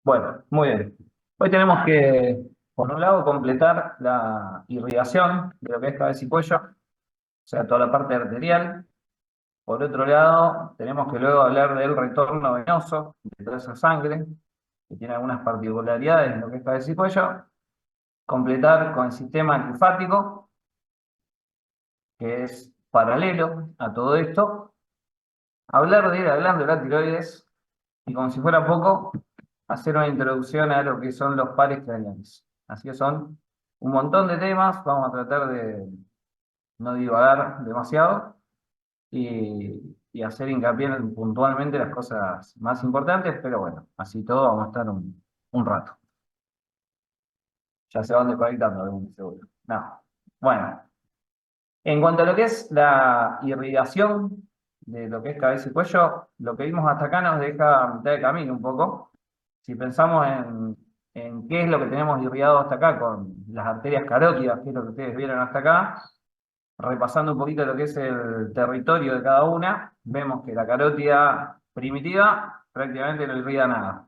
Bueno, muy bien. Hoy tenemos que, por un lado, completar la irrigación de lo que es cabeza y cuello, o sea, toda la parte arterial. Por otro lado, tenemos que luego hablar del retorno venoso de toda esa sangre, que tiene algunas particularidades en lo que es cabeza y cuello. Completar con el sistema linfático, que es paralelo a todo esto. Hablar de la glándula tiroides y, como si fuera poco, hacer una introducción a lo que son los pares craneales. Así que son un montón de temas, vamos a tratar de no divagar demasiado y hacer hincapié puntualmente las cosas más importantes, pero bueno, así todo vamos a estar un rato. Ya se van desconectando algún seguro. No. Bueno, en cuanto a lo que es la irrigación de lo que es cabeza y cuello, lo que vimos hasta acá nos deja a mitad de camino un poco. Si pensamos en qué es lo que tenemos irrigado hasta acá con las arterias carótidas, que es lo que ustedes vieron hasta acá, repasando un poquito lo que es el territorio de cada una, vemos que la carótida primitiva prácticamente no irriga nada.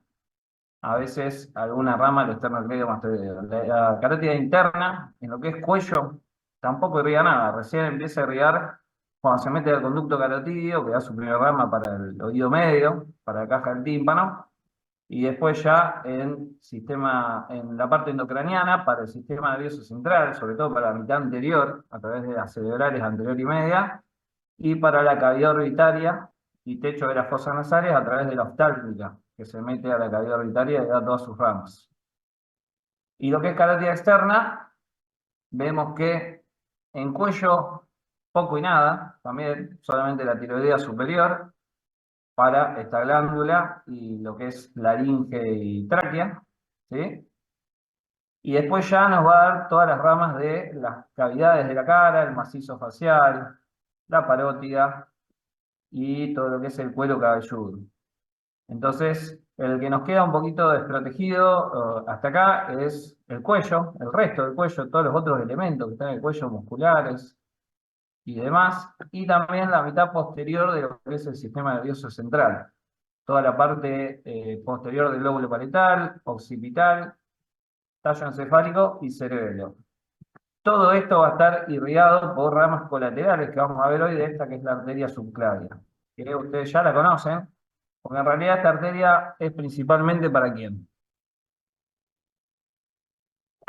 A veces alguna rama del esternocleidomastoideo. La carótida interna, en lo que es cuello, tampoco irriga nada. Recién empieza a irrigar cuando se mete al conducto carotídeo, que da su primera rama para el oído medio, para la caja del tímpano, y después ya en la parte endocraniana, para el sistema nervioso central, sobre todo para la mitad anterior, a través de las cerebrales anterior y media, y para la cavidad orbitaria y techo de las fosas nasales a través de la oftálmica, que se mete a la cavidad orbitaria y da todas sus ramas. Y lo que es carótida externa, vemos que en cuello poco y nada, también solamente la tiroidea superior, para esta glándula y lo que es laringe y tráquea, ¿sí? Y después ya nos va a dar todas las ramas de las cavidades de la cara, el macizo facial, la parótida y todo lo que es el cuero cabelludo. Entonces, el que nos queda un poquito desprotegido hasta acá es el cuello, el resto del cuello, todos los otros elementos que están en el cuello, musculares y demás, y también la mitad posterior de lo que es el sistema nervioso central. Toda la parte posterior del lóbulo parietal, occipital, tallo encefálico y cerebelo. Todo esto va a estar irrigado por ramas colaterales que vamos a ver hoy de esta que es la arteria subclavia, que ustedes ya la conocen, porque en realidad esta arteria es principalmente ¿para quién?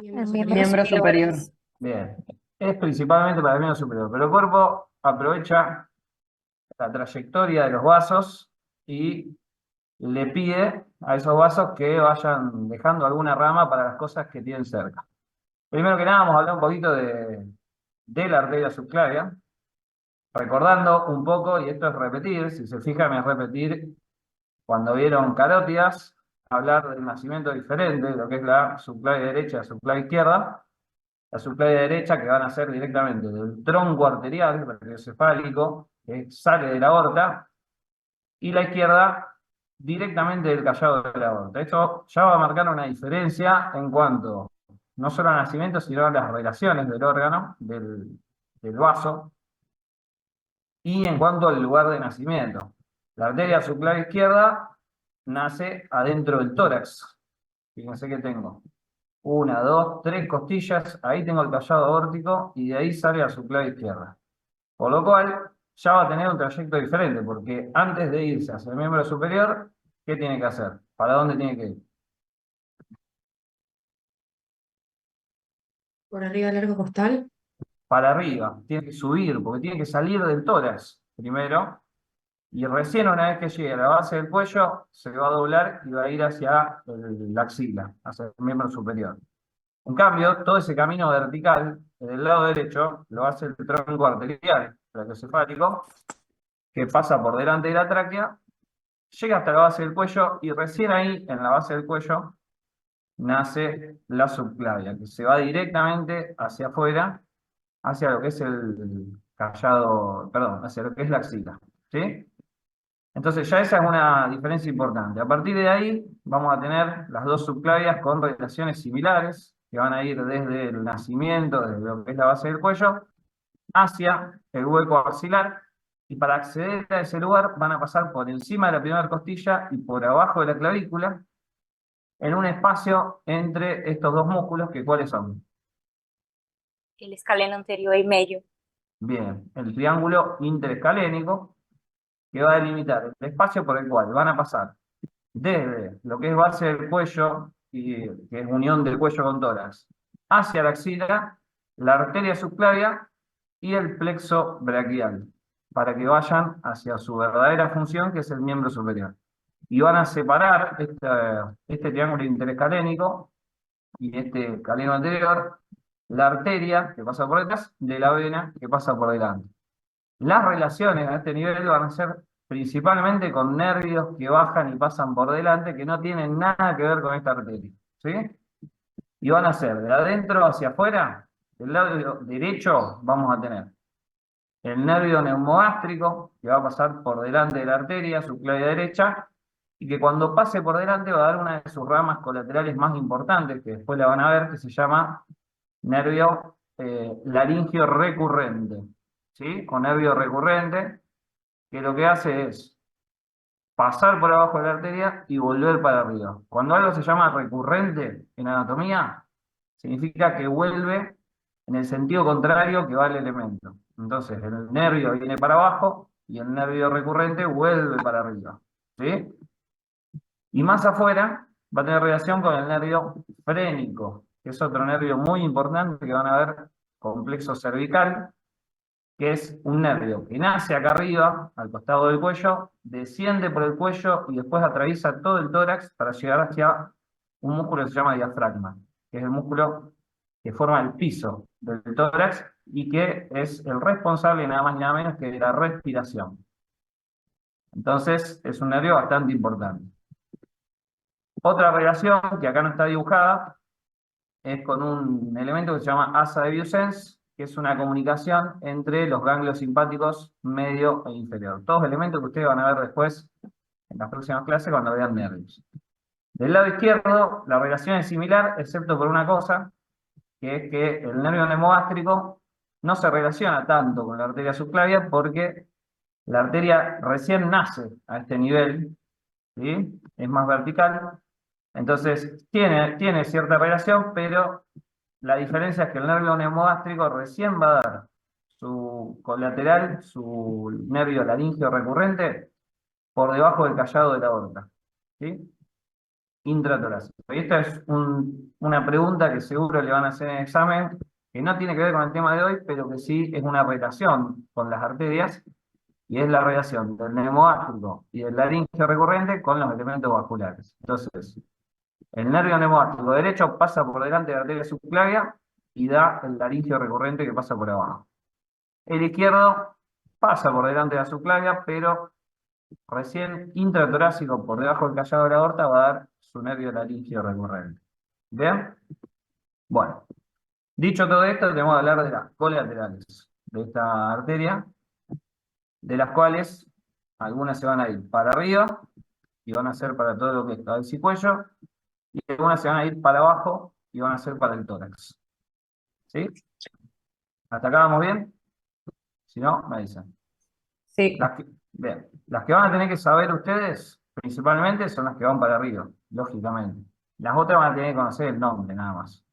El miembro Miembro superior. superior. Bien, es principalmente para el miembro superior, pero el cuerpo aprovecha la trayectoria de los vasos y le pide a esos vasos que vayan dejando alguna rama para las cosas que tienen cerca. Primero que nada, vamos a hablar un poquito de la arteria subclavia, recordando un poco, y esto es repetir, si se fijan es repetir, cuando vieron carótidas, hablar del nacimiento diferente, de lo que es la subclavia derecha y la subclavia izquierda. La subclavia derecha que van a ser directamente del tronco arterial, brachiocefálico, que sale de la aorta, y la izquierda directamente del callado de la aorta. Esto ya va a marcar una diferencia en cuanto no solo al nacimiento, sino a las relaciones del órgano, del vaso, y en cuanto al lugar de nacimiento. La arteria subclavia izquierda nace adentro del tórax. Fíjense que tengo una, dos, tres costillas, ahí tengo el callado aórtico y de ahí sale la subclavia izquierda. Por lo cual, ya va a tener un trayecto diferente, porque antes de irse hacia el miembro superior, ¿qué tiene que hacer? ¿Para dónde tiene que ir? Por arriba del arco costal. Para arriba, tiene que subir, porque tiene que salir del tórax primero, y recién una vez que llegue a la base del cuello, se va a doblar y va a ir hacia la axila, hacia el miembro superior. En cambio, todo ese camino vertical, del lado derecho, lo hace el tronco arterial, brachiocefálico, que pasa por delante de la tráquea, llega hasta la base del cuello y recién ahí, en la base del cuello, nace la subclavia, que se va directamente hacia afuera, hacia lo que es el callado, perdón, hacia lo que es la axila, ¿sí? Entonces ya esa es una diferencia importante. A partir de ahí vamos a tener las dos subclavias con relaciones similares, que van a ir desde el nacimiento, desde lo que es la base del cuello, hacia el hueco axilar, y para acceder a ese lugar van a pasar por encima de la primera costilla y por abajo de la clavícula, en un espacio entre estos dos músculos, que ¿cuáles son? El escaleno anterior y medio. Bien, el triángulo interescalénico, que va a delimitar el espacio por el cual van a pasar desde lo que es base del cuello, y, que es unión del cuello con tórax, hacia la axila, la arteria subclavia y el plexo braquial, para que vayan hacia su verdadera función, que es el miembro superior. Y van a separar este triángulo interescalénico y este caleno anterior, la arteria que pasa por detrás, de la vena que pasa por delante. Las relaciones a este nivel van a ser principalmente con nervios que bajan y pasan por delante, que no tienen nada que ver con esta arteria, ¿sí? Y van a ser de adentro hacia afuera. Del lado derecho vamos a tener el nervio neumogástrico, que va a pasar por delante de la arteria subclavia derecha, y que cuando pase por delante va a dar una de sus ramas colaterales más importantes, que después la van a ver, que se llama nervio laringio recurrente, ¿sí? Con nervio recurrente, que lo que hace es pasar por abajo de la arteria y volver para arriba. Cuando algo se llama recurrente en anatomía, significa que vuelve en el sentido contrario que va el elemento. Entonces, el nervio viene para abajo y el nervio recurrente vuelve para arriba, ¿sí? Y más afuera va a tener relación con el nervio frénico, que es otro nervio muy importante que van a ver, complejo cervical, que es un nervio que nace acá arriba, al costado del cuello, desciende por el cuello y después atraviesa todo el tórax para llegar hacia un músculo que se llama diafragma, que es el músculo que forma el piso del tórax y que es el responsable nada más ni nada menos que de la respiración. Entonces, es un nervio bastante importante. Otra relación, que acá no está dibujada, es con un elemento que se llama asa de Vieussens, que es una comunicación entre los ganglios simpáticos medio e inferior. Todos elementos que ustedes van a ver después en las próximas clases cuando vean nervios. Del lado izquierdo, la relación es similar, excepto por una cosa, que es que el nervio neumogástrico no se relaciona tanto con la arteria subclavia porque la arteria recién nace a este nivel, ¿sí? Es más vertical, entonces tiene cierta relación, pero la diferencia es que el nervio neumogástrico recién va a dar su colateral, su nervio laringio recurrente, por debajo del callado de la aorta, ¿sí? Intratorácico. Y esta es una pregunta que seguro le van a hacer en el examen, que no tiene que ver con el tema de hoy, pero que sí es una relación con las arterias, y es la relación del neumogástrico y del laringio recurrente con los elementos vasculares. Entonces, el nervio neumogástrico derecho pasa por delante de la arteria subclavia y da el laringio recurrente que pasa por abajo. El izquierdo pasa por delante de la subclavia, pero recién intratorácico por debajo del callado de la aorta va a dar su nervio laringio recurrente. ¿Bien? Bueno, dicho todo esto, tenemos que hablar de las colaterales de esta arteria, de las cuales algunas se van a ir para arriba y van a ser para todo lo que es cabeza y cuello, y algunas se van a ir para abajo y van a ser para el tórax. ¿Sí? ¿Hasta acá vamos bien? Si no, me dicen. Sí. Bien, las que van a tener que saber ustedes, principalmente, son las que van para arriba, lógicamente. Las otras van a tener que conocer el nombre, nada más.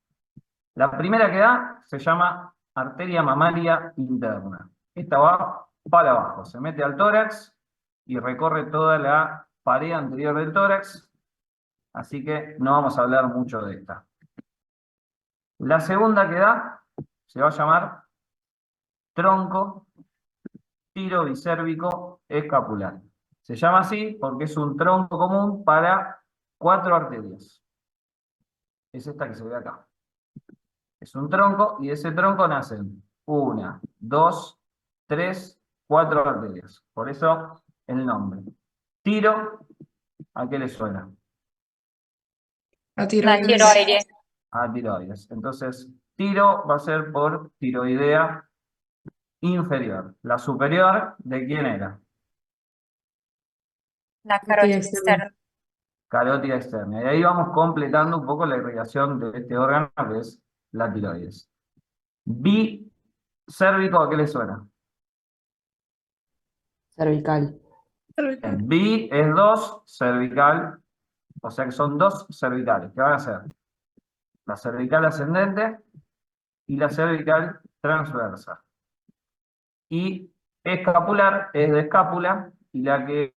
La primera que da se llama arteria mamaria interna. Esta va para abajo, se mete al tórax y recorre toda la pared anterior del tórax, así que no vamos a hablar mucho de esta. La segunda que da se va a llamar tronco tirobicérvico escapular. Se llama así porque es un tronco común para 4 arterias. Es esta que se ve acá. Es un tronco y de ese tronco nacen 1, 2, 3, 4 arterias. Por eso el nombre. Tiro, ¿a qué le suena? La La tiroides. tiroides. A tiroides. Entonces, tiro va a ser por tiroidea inferior. La superior, ¿de quién era? La carótida externa. Carótida externa. Y ahí vamos completando un poco la irrigación de este órgano que es la tiroides. Bicérvico, ¿a qué le suena? Cervical. Bi es 2, cervical O sea que son dos cervicales, que van a ser la cervical ascendente y la cervical transversa. Y escapular es de escápula, y la que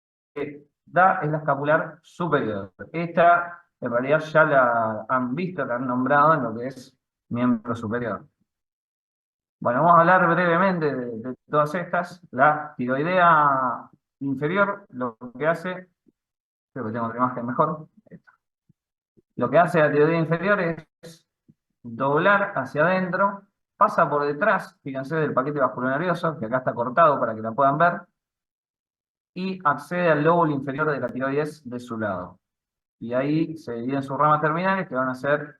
da es la escapular superior. Esta, en realidad, ya la han visto, la han nombrado en lo que es miembro superior. Bueno, vamos a hablar brevemente de todas estas. La tiroidea inferior, lo que hace, creo que tengo otra imagen mejor. Esta. Lo que hace la tiroidea inferior es doblar hacia adentro, pasa por detrás, fíjense, del paquete vascular nervioso, que acá está cortado para que la puedan ver, y accede al lóbulo inferior de la tiroides de su lado. Y ahí se dividen sus ramas terminales, que van a ser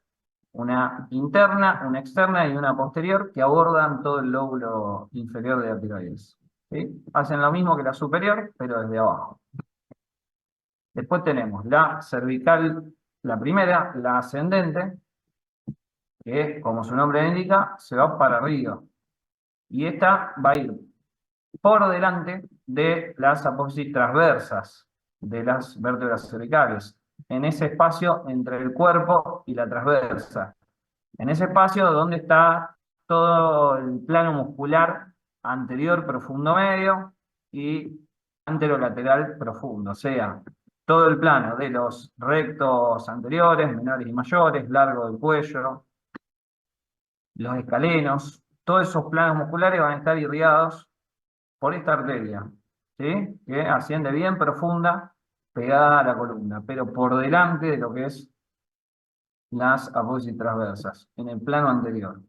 una interna, una externa y una posterior, que abordan todo el lóbulo inferior de la tiroides. ¿Sí? Hacen lo mismo que la superior, pero desde abajo. Después tenemos la cervical, la primera, la ascendente, que, como su nombre indica, se va para arriba. Y esta va a ir por delante de las apófisis transversas de las vértebras cervicales, en ese espacio entre el cuerpo y la transversa. En ese espacio donde está todo el plano muscular anterior profundo medio y anterolateral profundo, o sea, todo el plano de los rectos anteriores, menores y mayores, largo del cuello, los escalenos, todos esos planos musculares van a estar irrigados por esta arteria, ¿sí? Que asciende bien profunda, pegada a la columna, pero por delante de lo que es las apófisis transversas, en el plano anterior.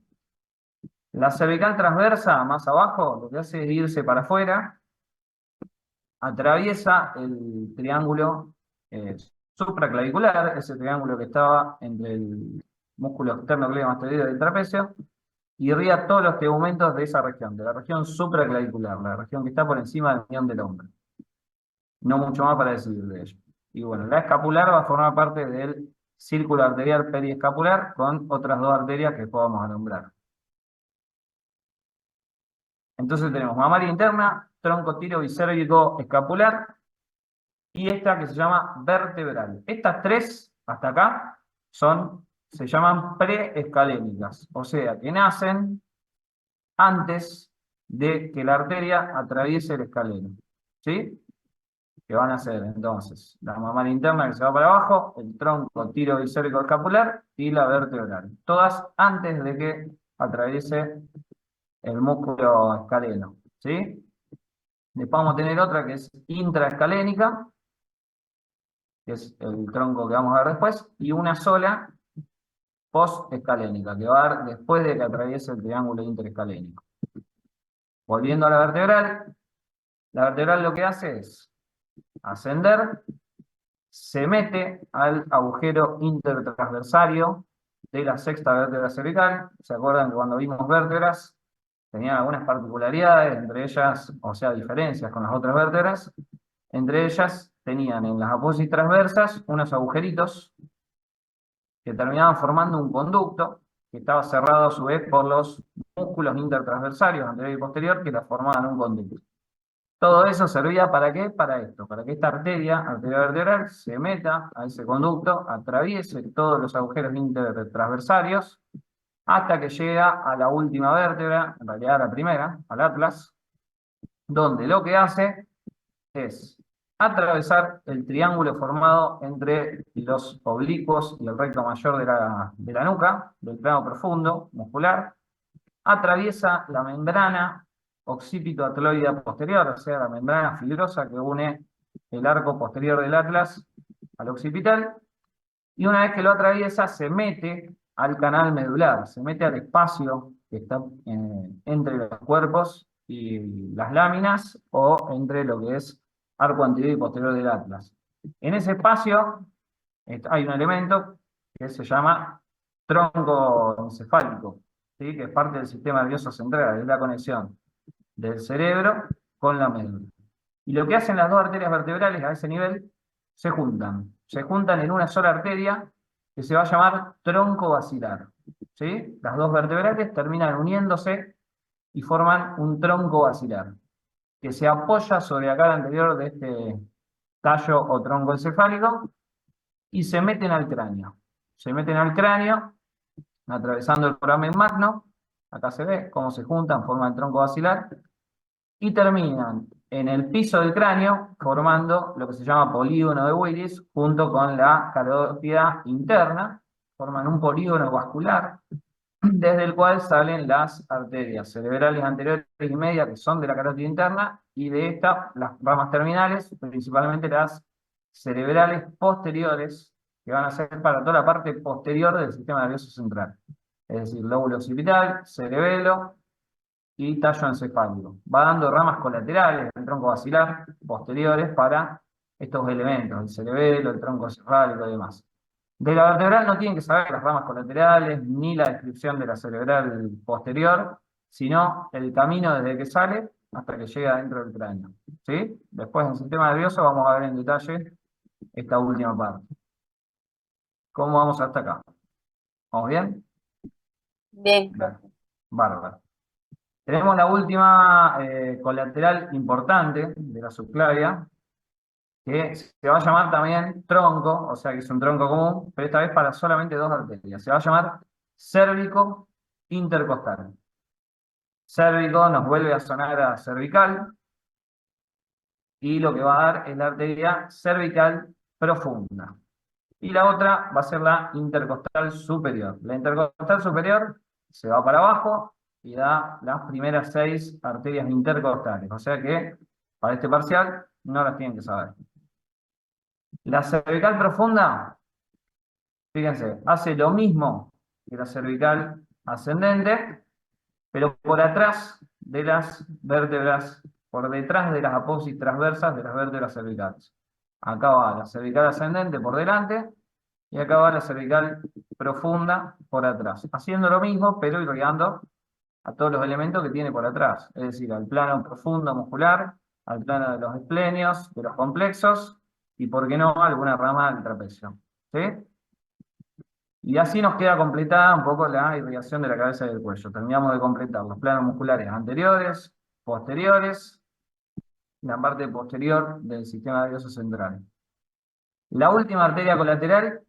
La cervical transversa, más abajo, lo que hace es irse para afuera, atraviesa el triángulo supraclavicular, ese triángulo que estaba entre el músculo externo cleomastoideo del trapecio, y irriga todos los tegumentos de esa región, de la región supraclavicular, la región que está por encima del mión del hombro. No mucho más para decir de ello. Y bueno, la escapular va a formar parte del círculo arterial periescapular con otras dos arterias que después vamos a nombrar. Entonces tenemos mamaria interna, tronco tiroicérvico escapular y esta que se llama vertebral. Estas tres, hasta acá, se llaman preescalénicas, o sea, que nacen antes de que la arteria atraviese el escaleno. ¿Sí? Que van a ser entonces la mamaria interna que se va para abajo, el tronco tiroicérvico escapular y la vertebral. Todas antes de que atraviese el músculo escaleno. ¿Sí? Después vamos a tener otra que es intraescalénica, que es el tronco que vamos a ver después, y una sola postescalénica, que va a dar después de que atraviese el triángulo interescalénico. Volviendo a la vertebral lo que hace es ascender, se mete al agujero intertransversario de la sexta vértebra cervical. ¿Se acuerdan que cuando vimos vértebras tenían algunas particularidades, entre ellas, o sea, diferencias con las otras vértebras? Entre ellas tenían en las apófisis transversas unos agujeritos que terminaban formando un conducto que estaba cerrado a su vez por los músculos intertransversarios anterior y posterior que la formaban un conducto. Todo eso servía ¿para qué? Para esto, para que esta arteria vertebral se meta a ese conducto, atraviese todos los agujeros intertransversarios, hasta que llega a la última vértebra, en realidad a la primera, al atlas, donde lo que hace es atravesar el triángulo formado entre los oblicuos y el recto mayor de la nuca, del plano profundo, muscular, atraviesa la membrana occipito-atloidea posterior, o sea, la membrana fibrosa que une el arco posterior del atlas al occipital, y una vez que lo atraviesa se mete al canal medular, se mete al espacio que está entre los cuerpos y las láminas, o entre lo que es arco anterior y posterior del atlas. En ese espacio hay un elemento que se llama tronco encefálico, ¿sí? Que es parte del sistema nervioso central, es la conexión del cerebro con la médula. Y lo que hacen las dos arterias vertebrales a ese nivel, se juntan en una sola arteria que se va a llamar tronco basilar. ¿Sí? Las dos vertebrales terminan uniéndose y forman un tronco basilar, que se apoya sobre la cara anterior de este tallo o tronco encefálico, y se meten al cráneo. Se meten al cráneo, atravesando el foramen magno. Acá se ve cómo se juntan, forman el tronco basilar. Y terminan en el piso del cráneo, formando lo que se llama polígono de Willis, junto con la carótida interna. Forman un polígono vascular, desde el cual salen las arterias cerebrales anteriores y medias, que son de la carótida interna, y de esta, las ramas terminales, principalmente las cerebrales posteriores, que van a ser para toda la parte posterior del sistema nervioso central. Es decir, lóbulo occipital, cerebelo y tallo encefálico. Va dando ramas colaterales del tronco basilar, posteriores, para estos elementos, el cerebelo, el tronco encefálico y demás. De la vertebral no tienen que saber las ramas colaterales, ni la descripción de la cerebral posterior, sino el camino desde que sale hasta que llega dentro del cráneo. ¿Sí? Después en el sistema nervioso vamos a ver en detalle esta última parte. ¿Cómo vamos hasta acá? ¿Vamos bien? Bien, Bien. Bárbaro. Tenemos la última colateral importante de la subclavia, que se va a llamar también tronco, o sea que es un tronco común, pero esta vez para solamente dos arterias. Se va a llamar cérvico intercostal. Cérvico nos vuelve a sonar a cervical, y lo que va a dar es la arteria cervical profunda. Y la otra va a ser la intercostal superior. La intercostal superior se va para abajo y da las primeras 6 arterias intercostales. O sea que para este parcial no las tienen que saber. La cervical profunda, fíjense, hace lo mismo que la cervical ascendente, pero por atrás de las vértebras, por detrás de las apófisis transversas de las vértebras cervicales. Acá va la cervical ascendente por delante, y acá va la cervical profunda por atrás. Haciendo lo mismo, pero irrigando a todos los elementos que tiene por atrás. Es decir, al plano profundo muscular, al plano de los esplenios, de los complexos, y por qué no, alguna rama del trapecio. ¿Sí? Y así nos queda completada un poco la irrigación de la cabeza y del cuello. Terminamos de completar los planos musculares anteriores, posteriores, la parte posterior del sistema nervioso central. La última arteria colateral,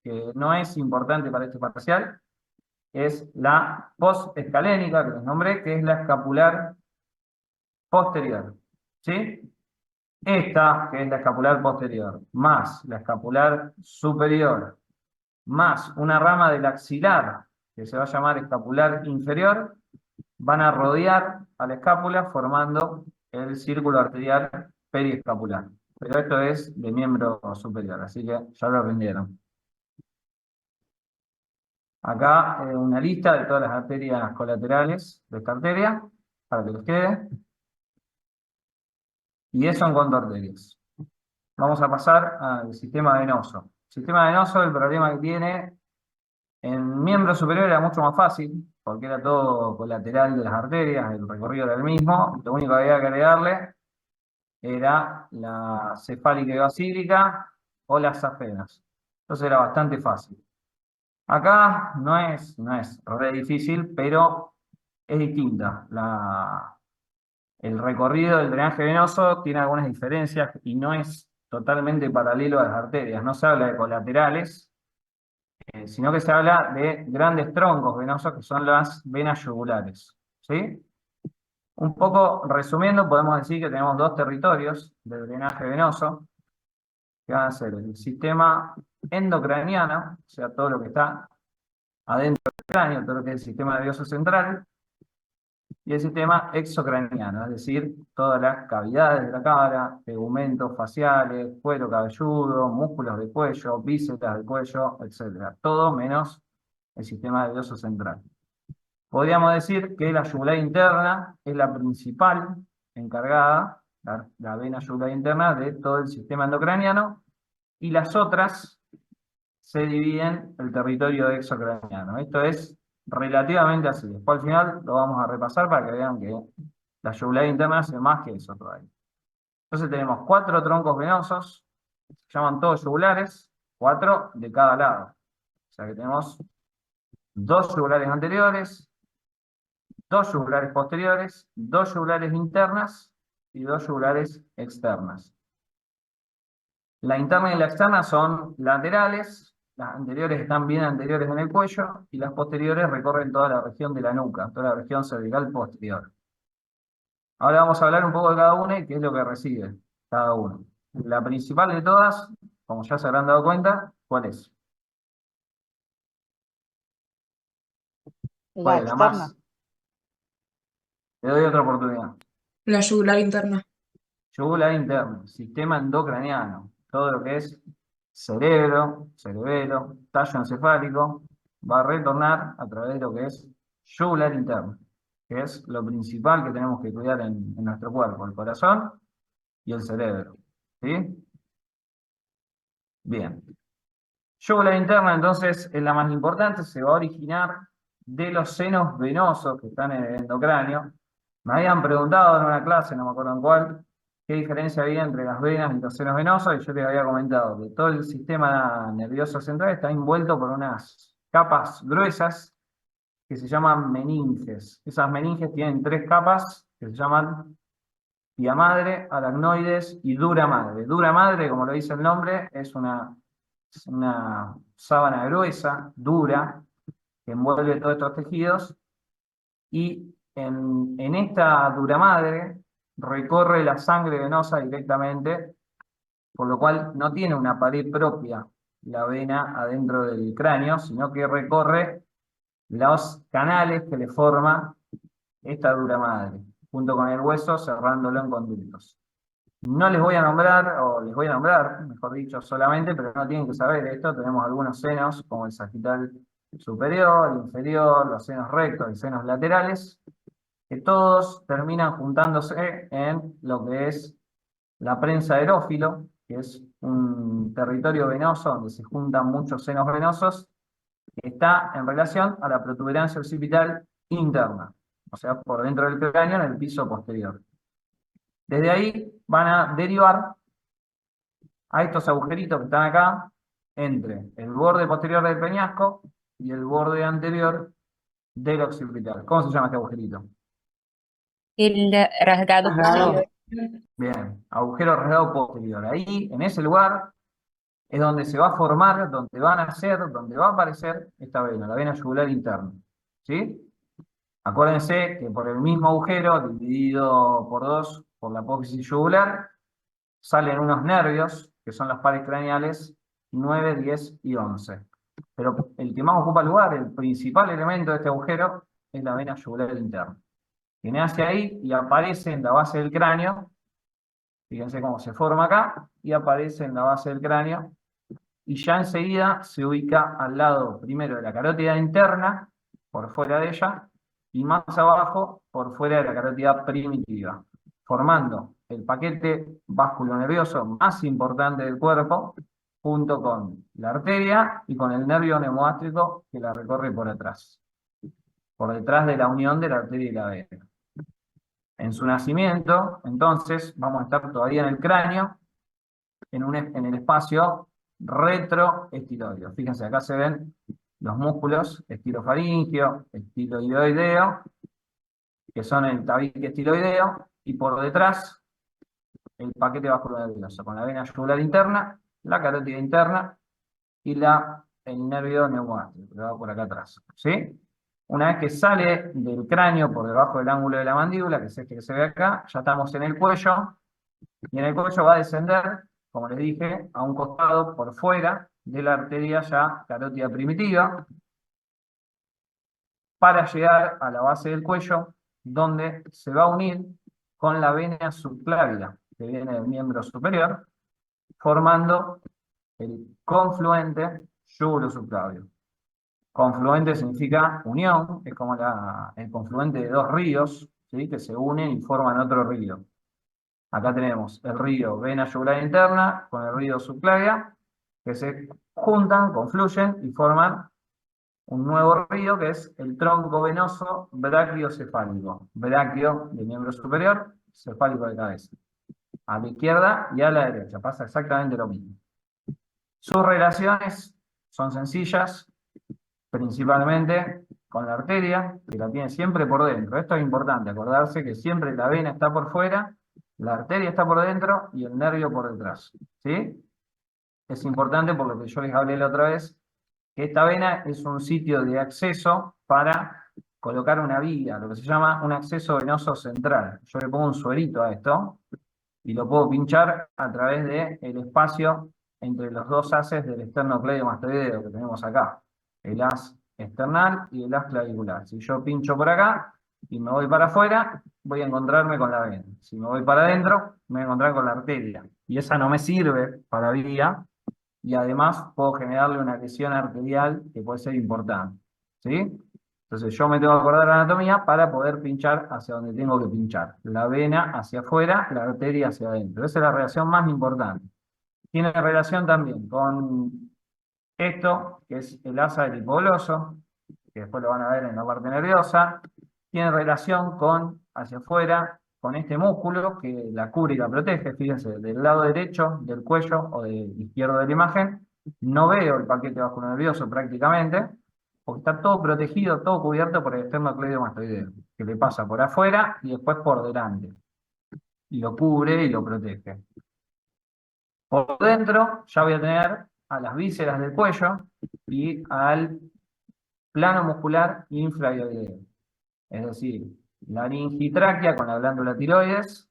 que no es importante para este parcial, es la postescalénica, que les nombré, que es la escapular posterior. ¿Sí? Esta, que es la escapular posterior, más la escapular superior, más una rama del axilar, que se va a llamar escapular inferior, van a rodear a la escápula formando el círculo arterial periescapular. Pero esto es de miembro superior, así que ya lo aprendieron. Acá una lista de todas las arterias colaterales de esta arteria, para que les quede. Y eso en cuanto a arterias. Vamos a pasar al sistema venoso. El sistema venoso, el problema que tiene en miembro superior era mucho más fácil, porque era todo colateral de las arterias, el recorrido era el mismo, lo único que había que agregarle era la cefálica y basílica o las safenas. Entonces era bastante fácil. Acá no es re difícil, pero es distinta. El recorrido del drenaje venoso tiene algunas diferencias y no es totalmente paralelo a las arterias. No se habla de colaterales, sino que se habla de grandes troncos venosos que son las venas yugulares. ¿Sí? Un poco resumiendo, podemos decir que tenemos dos territorios del drenaje venoso, que van a ser el sistema endocraniano, o sea, todo lo que está adentro del cráneo, todo lo que es el sistema nervioso central, y el sistema exocraniano, es decir, todas las cavidades de la cara, tegumentos faciales, cuero cabelludo, músculos del cuello, vísceras del cuello, etc. Todo menos el sistema nervioso central. Podríamos decir que la yugular interna es la principal encargada, la vena yugular interna, de todo el sistema endocraniano, y las otras se dividen el territorio exocraniano. Esto es relativamente así. Después al final lo vamos a repasar para que vean que la yugular interna hace más que eso todavía. Entonces tenemos 4 troncos venosos, se llaman todos yugulares, 4 de cada lado. O sea que tenemos 2 yugulares anteriores, 2 yugulares posteriores, 2 yugulares internas y 2 yugulares externas. La interna y la externa son laterales, las anteriores están bien anteriores en el cuello y las posteriores recorren toda la región de la nuca, toda la región cervical posterior. Ahora vamos a hablar un poco de cada una y qué es lo que recibe cada uno. La principal de todas, como ya se habrán dado cuenta, ¿cuál es? La ¿Cuál es la externa. más? Le doy otra oportunidad. La yugular interna. Yugular interno, sistema endocraniano, todo lo que es cerebro, cerebelo, tallo encefálico, va a retornar a través de lo que es yugular interno, que es lo principal que tenemos que cuidar en nuestro cuerpo, el corazón y el cerebro. ¿Sí? Bien. Yugular interna, entonces, es la más importante, se va a originar de los senos venosos que están en el endocráneo. Me habían preguntado en una clase, no me acuerdo en cuál, qué diferencia había entre las venas y los senos venosos, y yo les había comentado que todo el sistema nervioso central está envuelto por unas capas gruesas que se llaman meninges. Esas meninges tienen 3 capas que se llaman pia madre, aracnoides y dura madre. Dura madre, como lo dice el nombre, es una sábana gruesa, dura, que envuelve todos estos tejidos, y en esta dura madre recorre la sangre venosa directamente, por lo cual no tiene una pared propia la vena adentro del cráneo, sino que recorre los canales que le forma esta dura madre, junto con el hueso cerrándolo en conductos. No les voy a nombrar, o les voy a nombrar, mejor dicho, solamente, pero no tienen que saber esto. Tenemos algunos senos, como el sagital superior, inferior, los senos rectos y senos laterales, que todos terminan juntándose en lo que es la prensa aerófilo, que es un territorio venoso donde se juntan muchos senos venosos, que está en relación a la protuberancia occipital interna, o sea, por dentro del cráneo en el piso posterior. Desde ahí van a derivar a estos agujeritos que están acá, entre el borde posterior del peñasco y el borde anterior del occipital. ¿Cómo se llama este agujerito? El rasgado Rasgado. posterior. Bien, agujero rasgado posterior. Ahí, en ese lugar, es donde se va a formar, donde va a nacer, donde va a aparecer esta vena, la vena yugular interna. ¿Sí? Acuérdense que por el mismo agujero, dividido por 2 por la apófisis yugular, salen unos nervios, que son los pares craneales 9, 10 y 11. Pero el que más ocupa lugar, el principal elemento de este agujero, es la vena yugular interna. Que nace ahí y aparece en la base del cráneo. Fíjense cómo se forma acá, y aparece en la base del cráneo, y ya enseguida se ubica al lado primero de la carótida interna, por fuera de ella, y más abajo, por fuera de la carótida primitiva, formando el paquete vasculonervioso más importante del cuerpo, junto con la arteria y con el nervio neumogástrico que la recorre por atrás, por detrás de la unión de la arteria y la vena. En su nacimiento, entonces, vamos a estar todavía en el cráneo, en el espacio retroestiloideo. Fíjense, acá se ven los músculos estilofaringio, estiloideo, que son el tabique estiloideo, y por detrás el paquete vasculonervioso, con la vena yugular interna, la carótida interna y el nervio neumogástrico, que va por acá atrás. ¿Sí? Una vez que sale del cráneo por debajo del ángulo de la mandíbula, que es este que se ve acá, ya estamos en el cuello, y en el cuello va a descender, como les dije, a un costado por fuera de la arteria ya carótida primitiva, para llegar a la base del cuello, donde se va a unir con la vena subclavia, que viene del miembro superior, formando el confluente yugulosubclavio. Confluente significa unión, es como el confluente de 2 ríos, ¿sí?, que se unen y forman otro río. Acá tenemos el río vena yugular interna con el río subclavia, que se juntan, confluyen y forman un nuevo río que es el tronco venoso brachiocefálico. Braquio de miembro superior, cefálico de cabeza. A la izquierda y a la derecha, pasa exactamente lo mismo. Sus relaciones son sencillas, principalmente con la arteria, que la tiene siempre por dentro. Esto es importante, acordarse que siempre la vena está por fuera, la arteria está por dentro y el nervio por detrás. ¿Sí? es importante por lo que yo les hablé la otra vez, que esta vena es un sitio de acceso para colocar una vía, lo que se llama un acceso venoso central. Yo le pongo un suerito a esto y lo puedo pinchar a través del espacio entre los dos haces del esternocleidomastoideo que tenemos acá, el haz external y el haz clavicular. Si yo pincho por acá y me voy para afuera, voy a encontrarme con la vena. Si me voy para adentro, me voy a encontrar con la arteria. Y esa no me sirve para vía, y además puedo generarle una lesión arterial que puede ser importante. ¿Sí? Entonces yo me tengo que acordar la anatomía para poder pinchar hacia donde tengo que pinchar. La vena hacia afuera, la arteria hacia adentro. Esa es la relación más importante. Tiene relación también con esto, que es el asa del hipogloso, que después lo van a ver en la parte nerviosa. Tiene relación con, hacia afuera, con este músculo que la cubre y la protege. Fíjense, del lado derecho del cuello o del izquierdo de la imagen, no veo el paquete vasculonervioso prácticamente, porque está todo protegido, todo cubierto por el esternocleidomastoideo, que le pasa por afuera y después por delante. Y lo cubre y lo protege. Por dentro ya voy a tener a las vísceras del cuello y al plano muscular infraioideo. Es decir, laringe y tráquea con la glándula tiroides,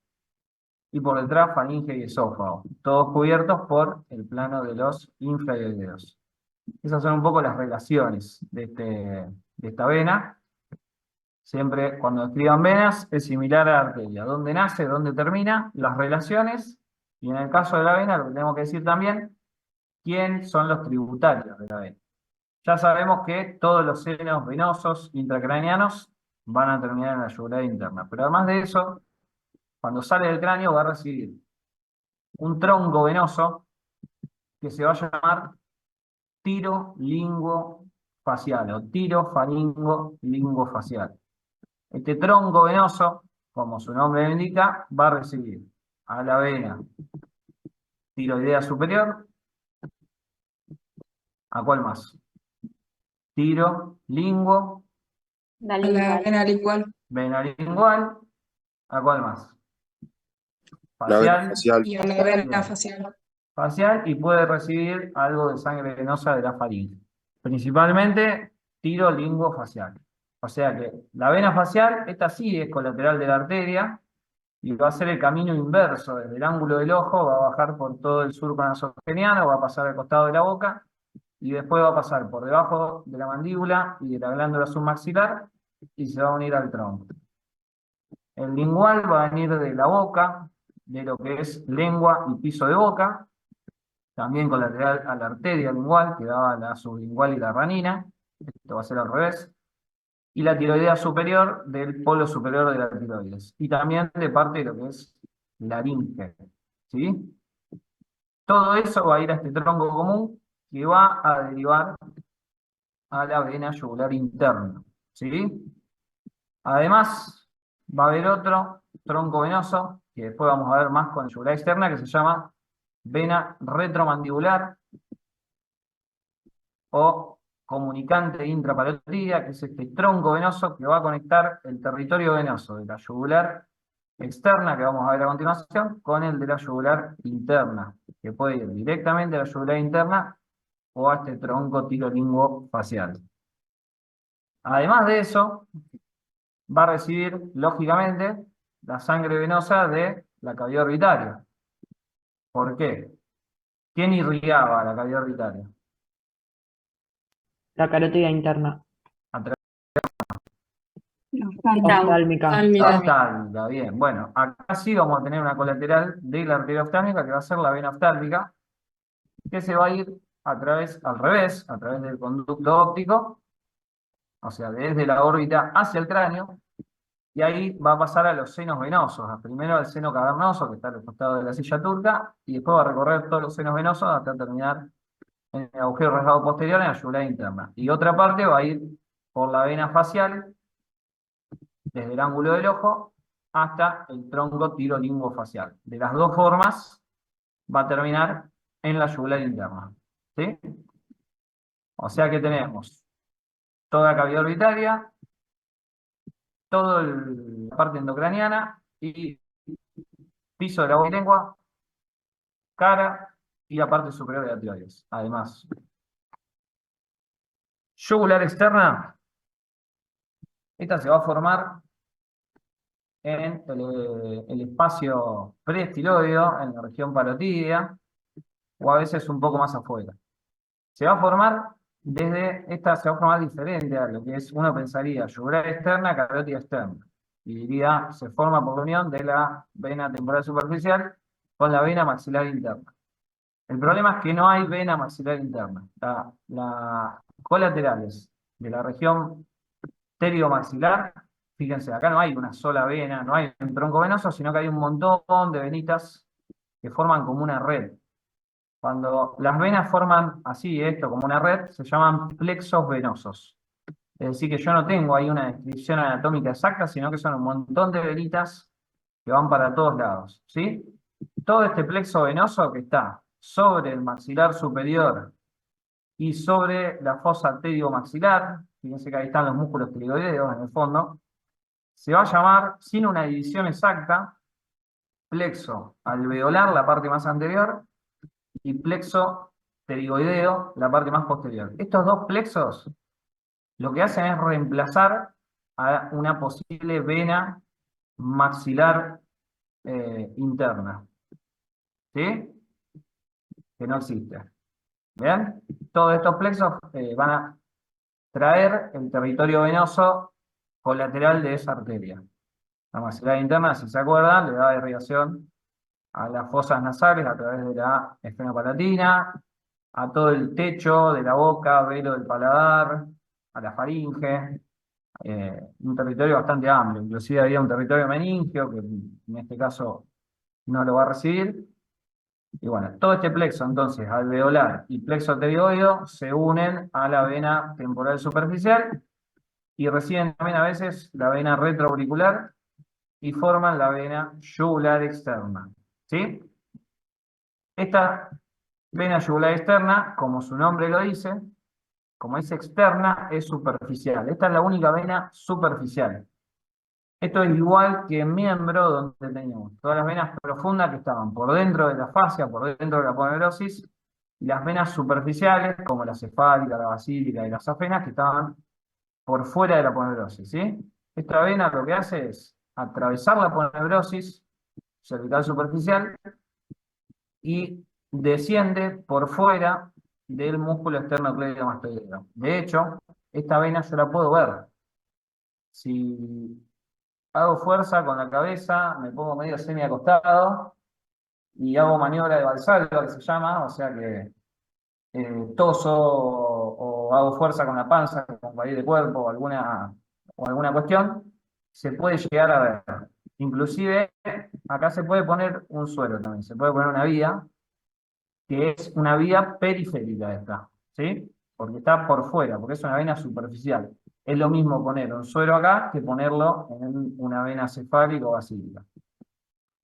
y por detrás faringe y esófago, todos cubiertos por el plano de los infraioideos. Esas son un poco las relaciones de esta vena. Siempre cuando escriban venas es similar a la arteria. ¿Dónde nace? ¿Dónde termina? Las relaciones. Y en el caso de la vena, lo que tenemos que decir también, ¿quién son los tributarios de la vena? Ya sabemos que todos los senos venosos intracraneanos van a terminar en la yugular interna. Pero además de eso, cuando sale del cráneo va a recibir un tronco venoso que se va a llamar tiro lingofacial o tiro faringo lingofacial. Este tronco venoso, como su nombre lo indica, va a recibir a la vena tiroidea superior. ¿A cuál más? Tiro lingo, La A la lingual. vena lingual vena lingual. ¿A cuál más? La vena Facial. facial. y a la vena Bien. facial. Facial, y puede recibir algo de sangre venosa de la faringe. Principalmente tiro lingofacial. O sea que la vena facial, esta sí es colateral de la arteria, y va a hacer el camino inverso, desde el ángulo del ojo, va a bajar por todo el surco nasogeniano, va a pasar al costado de la boca, y después va a pasar por debajo de la mandíbula y de la glándula submaxilar, y se va a unir al tronco. El lingual va a venir de la boca, de lo que es lengua y piso de boca, también colateral a la arteria lingual, que daba la sublingual y la ranina. Esto va a ser al revés. Y la tiroidea superior del polo superior de la tiroides. Y también de parte de lo que es laringe. ¿Sí? Todo eso va a ir a este tronco común que va a derivar a la vena yugular interna. ¿Sí? Además, va a haber otro tronco venoso, que después vamos a ver más con la yugular externa, que se llama vena retromandibular o comunicante intrapalotida, que es este tronco venoso que va a conectar el territorio venoso de la yugular externa, que vamos a ver a continuación, con el de la yugular interna, que puede ir directamente a la yugular interna o a este tronco tirolingofacial. Además de eso, va a recibir, lógicamente, la sangre venosa de la cavidad orbitaria. ¿Por qué? ¿Quién irrigaba la cavidad orbitaria? La carótida interna, A través oftálmica. de la Oftálmica. oftálmica. Bien, bueno, acá sí vamos a tener una colateral de la arteria oftálmica, que va a ser la vena oftálmica, que se va a ir a través, al revés, a través del conducto óptico, o sea, desde la órbita hacia el cráneo, y ahí va a pasar a los senos venosos, primero al seno cavernoso, que está al costado de la silla turca, y después va a recorrer todos los senos venosos hasta terminar en el agujero rasgado posterior en la yugular interna. Y otra parte va a ir por la vena facial, desde el ángulo del ojo hasta el tronco tirolingofacial. De las dos formas va a terminar en la yugular interna. ¿Sí? O sea que tenemos toda cavidad orbitaria, toda la parte endocraniana y piso de la boca y lengua, cara, y la parte superior de la tiroides. Además, yugular externa, esta se va a formar en el espacio preestiloideo, en la región parotídea, o a veces un poco más afuera. Se va a formar se va a formar diferente a lo que es, uno pensaría, yugular externa, carótida externa. Y diría, se forma por la unión de la vena temporal superficial con la vena maxilar interna. El problema es que no hay vena maxilar interna. Las colaterales de la región pteriomaxilar, fíjense, acá no hay una sola vena, no hay un tronco venoso, sino que hay un montón de venitas que forman como una red. Cuando las venas forman así, esto, como una red, se llaman plexos venosos. Es decir, que yo no tengo ahí una descripción anatómica exacta, sino que son un montón de venitas que van para todos lados, ¿sí? Todo este plexo venoso que está sobre el maxilar superior y sobre la fosa pteriomaxilar, fíjense que ahí están los músculos pterigoideos en el fondo, se va a llamar, sin una división exacta, plexo alveolar, la parte más anterior, y plexo pterigoideo, la parte más posterior. Estos dos plexos lo que hacen es reemplazar a una posible vena maxilar interna, ¿sí? Que no existe. ¿Bien? Todos estos plexos van a traer el territorio venoso colateral de esa arteria. La maxilar interna, si se acuerdan, le da irrigación a las fosas nasales a través de la esfenopalatina, a todo el techo de la boca, velo del paladar, a la faringe, un territorio bastante amplio. Inclusive había un territorio meningio, que en este caso no lo va a recibir. Y bueno, todo este plexo, entonces, alveolar y plexo pterigoideo, se unen a la vena temporal superficial y reciben también a veces la vena retroauricular y forman la vena yugular externa. ¿Sí? Esta vena yugular externa, como su nombre lo dice, como es externa, es superficial. Esta es la única vena superficial. Esto es igual que en miembro, donde teníamos todas las venas profundas que estaban por dentro de la fascia, por dentro de la aponeurosis, y las venas superficiales, como la cefálica, la basílica y las afenas, que estaban por fuera de la aponeurosis, ¿sí? Esta vena lo que hace es atravesar la aponeurosis cervical superficial y desciende por fuera del músculo esternocleidomastoideo. De hecho, esta vena yo la puedo ver. Si hago fuerza con la cabeza, me pongo medio semi acostado y hago maniobra de Valsalva, que se llama, o sea que toso o hago fuerza con la panza, con pared de cuerpo o alguna cuestión, se puede llegar a ver. Inclusive, acá se puede poner un suero también, se puede poner una vía, que es una vía periférica esta, ¿sí? Porque está por fuera, porque es una vena superficial. Es lo mismo poner un suero acá que ponerlo en una vena cefálica o basílica.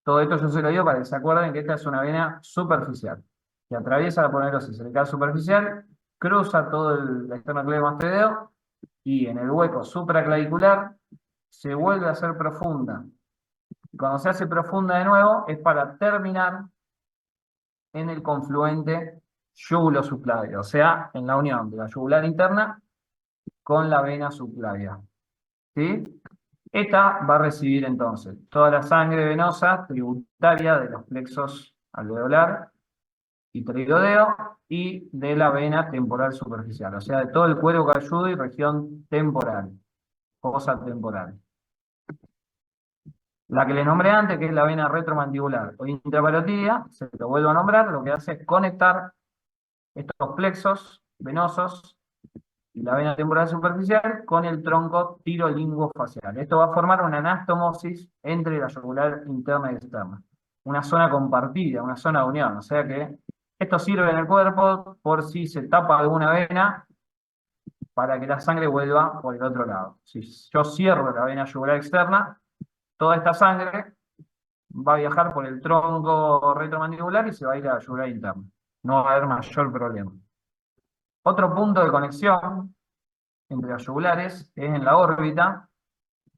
Todo esto yo se lo digo para que se acuerden que esta es una vena superficial, que atraviesa la aponeurosis cervical superficial, cruza todo el esternocleidomastoideo y en el hueco supraclavicular se vuelve a hacer profunda. Y cuando se hace profunda de nuevo es para terminar en el confluente yugulo-subclavio, o sea, en la unión de la yugular interna con la vena subclavia. ¿Sí? Esta va a recibir entonces toda la sangre venosa tributaria de los plexos alveolar y pterigodeo y de la vena temporal superficial, o sea, de todo el cuero cabelludo y región temporal, fosa temporal. La que les nombré antes, que es la vena retromandibular o intrapalotídea, se lo vuelvo a nombrar, lo que hace es conectar estos plexos venosos y la vena temporal superficial con el tronco tirolinguofacial. Esto va a formar una anastomosis entre la yugular interna y externa. Una zona compartida, una zona de unión. O sea que esto sirve en el cuerpo por si se tapa alguna vena para que la sangre vuelva por el otro lado. Si yo cierro la vena yugular externa, toda esta sangre va a viajar por el tronco retromandibular y se va a ir a la yugular interna. No va a haber mayor problema. Otro punto de conexión entre las yugulares es en la órbita,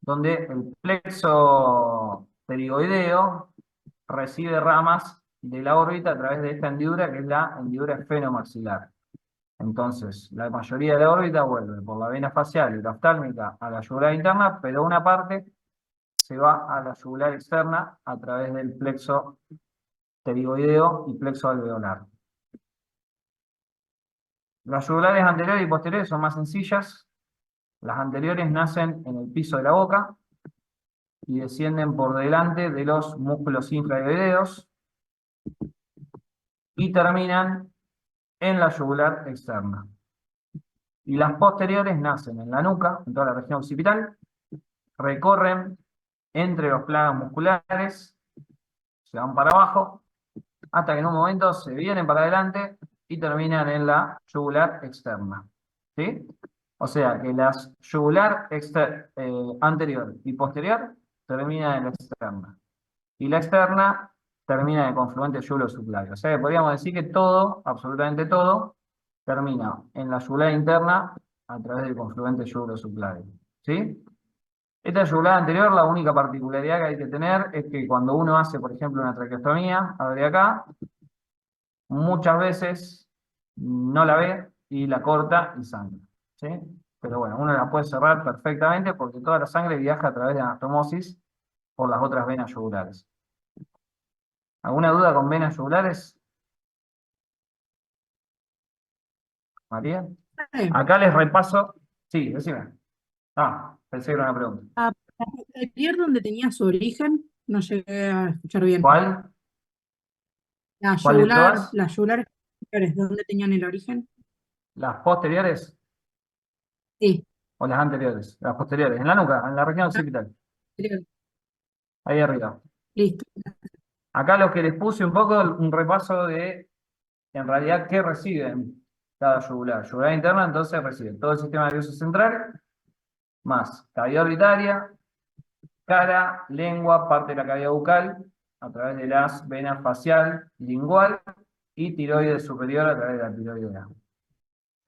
donde el plexo pterigoideo recibe ramas de la órbita a través de esta hendidura que es la hendidura esfenomaxilar. Entonces, la mayoría de la órbita vuelve por la vena facial y la oftálmica a la yugular interna, pero una parte se va a la yugular externa a través del plexo pterigoideo y plexo alveolar. Las yugulares anteriores y posteriores son más sencillas. Las anteriores nacen en el piso de la boca y descienden por delante de los músculos infraoideos y terminan en la yugular externa. Y las posteriores nacen en la nuca, en toda la región occipital, recorren entre los planos musculares, se van para abajo, hasta que en un momento se vienen para adelante y terminan en la yugular externa. ¿Sí? O sea que la yugular anterior y posterior terminan en la externa. Y la externa termina en el confluente yugulo-subclavio. O sea que podríamos decir que todo, absolutamente todo, termina en la yugular interna a través del confluente yugulo-subclavio. ¿Sí? Esta yugular anterior, la única particularidad que hay que tener es que cuando uno hace, por ejemplo, una traqueostomía, abre acá, muchas veces no la ve y la corta y sangra. ¿Sí? Pero bueno, uno la puede cerrar perfectamente porque toda la sangre viaja a través de anastomosis por las otras venas yugulares. ¿Alguna duda con venas yugulares? María. Acá les repaso. Sí, decime. Pensé que era una pregunta. La posterior donde tenía su origen, no llegué a escuchar bien. ¿Cuál? La ¿Cuál de yugular, todas? las yugulares posteriores, ¿dónde tenían el origen? ¿Las posteriores Sí, o las anteriores? Las posteriores, en la nuca, en la región occipital. posterior. Ahí arriba. Listo. Acá lo que les puse un poco, un repaso de, en realidad, qué reciben cada yugular. Yugular interna, entonces, recibe todo el sistema nervioso central, más cavidad orbitaria, cara, lengua, parte de la cavidad bucal, a través de las venas facial, lingual, y tiroides superior a través de la tiroidea.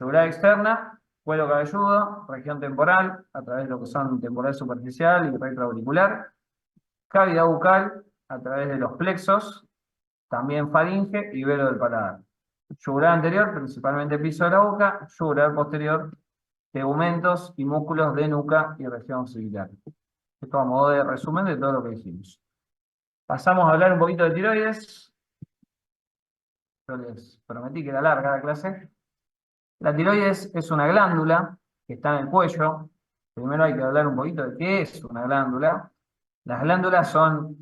Yugular externa, cuero cabelludo, región temporal, a través de lo que son temporal superficial y retroauricular, cavidad bucal, a través de los plexos, también faringe y velo del paladar. Yugular anterior, principalmente piso de la boca, yugular posterior, tegumentos y músculos de nuca y región occipital. Esto a modo de resumen de todo lo que dijimos. Pasamos a hablar un poquito de tiroides. Yo les prometí que era larga la clase. La tiroides es una glándula que está en el cuello. Primero hay que hablar un poquito de qué es una glándula. Las glándulas son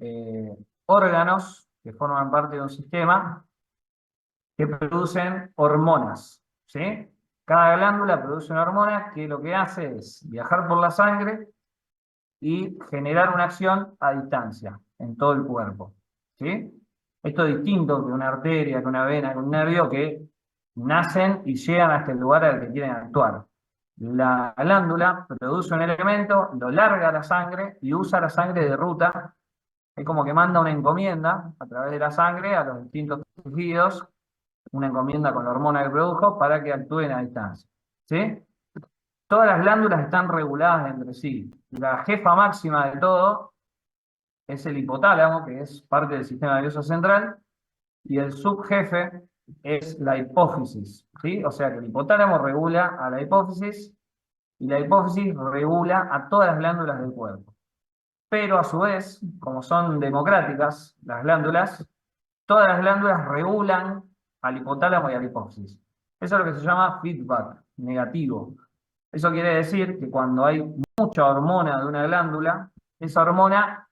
órganos que forman parte de un sistema que producen hormonas, ¿sí? Cada glándula produce una hormona que lo que hace es viajar por la sangre y generar una acción a distancia en todo el cuerpo, ¿sí? Esto es distinto que una arteria, que una vena, que un nervio que nacen y llegan hasta el lugar al que quieren actuar. La glándula produce un elemento, lo larga a la sangre y usa la sangre de ruta. Es como que manda una encomienda a través de la sangre a los distintos tejidos, una encomienda con la hormona que produjo para que actúen a distancia. ¿Sí? Todas las glándulas están reguladas entre sí. La jefa máxima de todo es el hipotálamo, que es parte del sistema nervioso central, y el subjefe es la hipófisis. ¿Sí? O sea que el hipotálamo regula a la hipófisis y la hipófisis regula a todas las glándulas del cuerpo. Pero a su vez, como son democráticas las glándulas, todas las glándulas regulan al hipotálamo y a la hipófisis. Eso es lo que se llama feedback negativo. Eso quiere decir que cuando hay mucha hormona de una glándula, esa hormona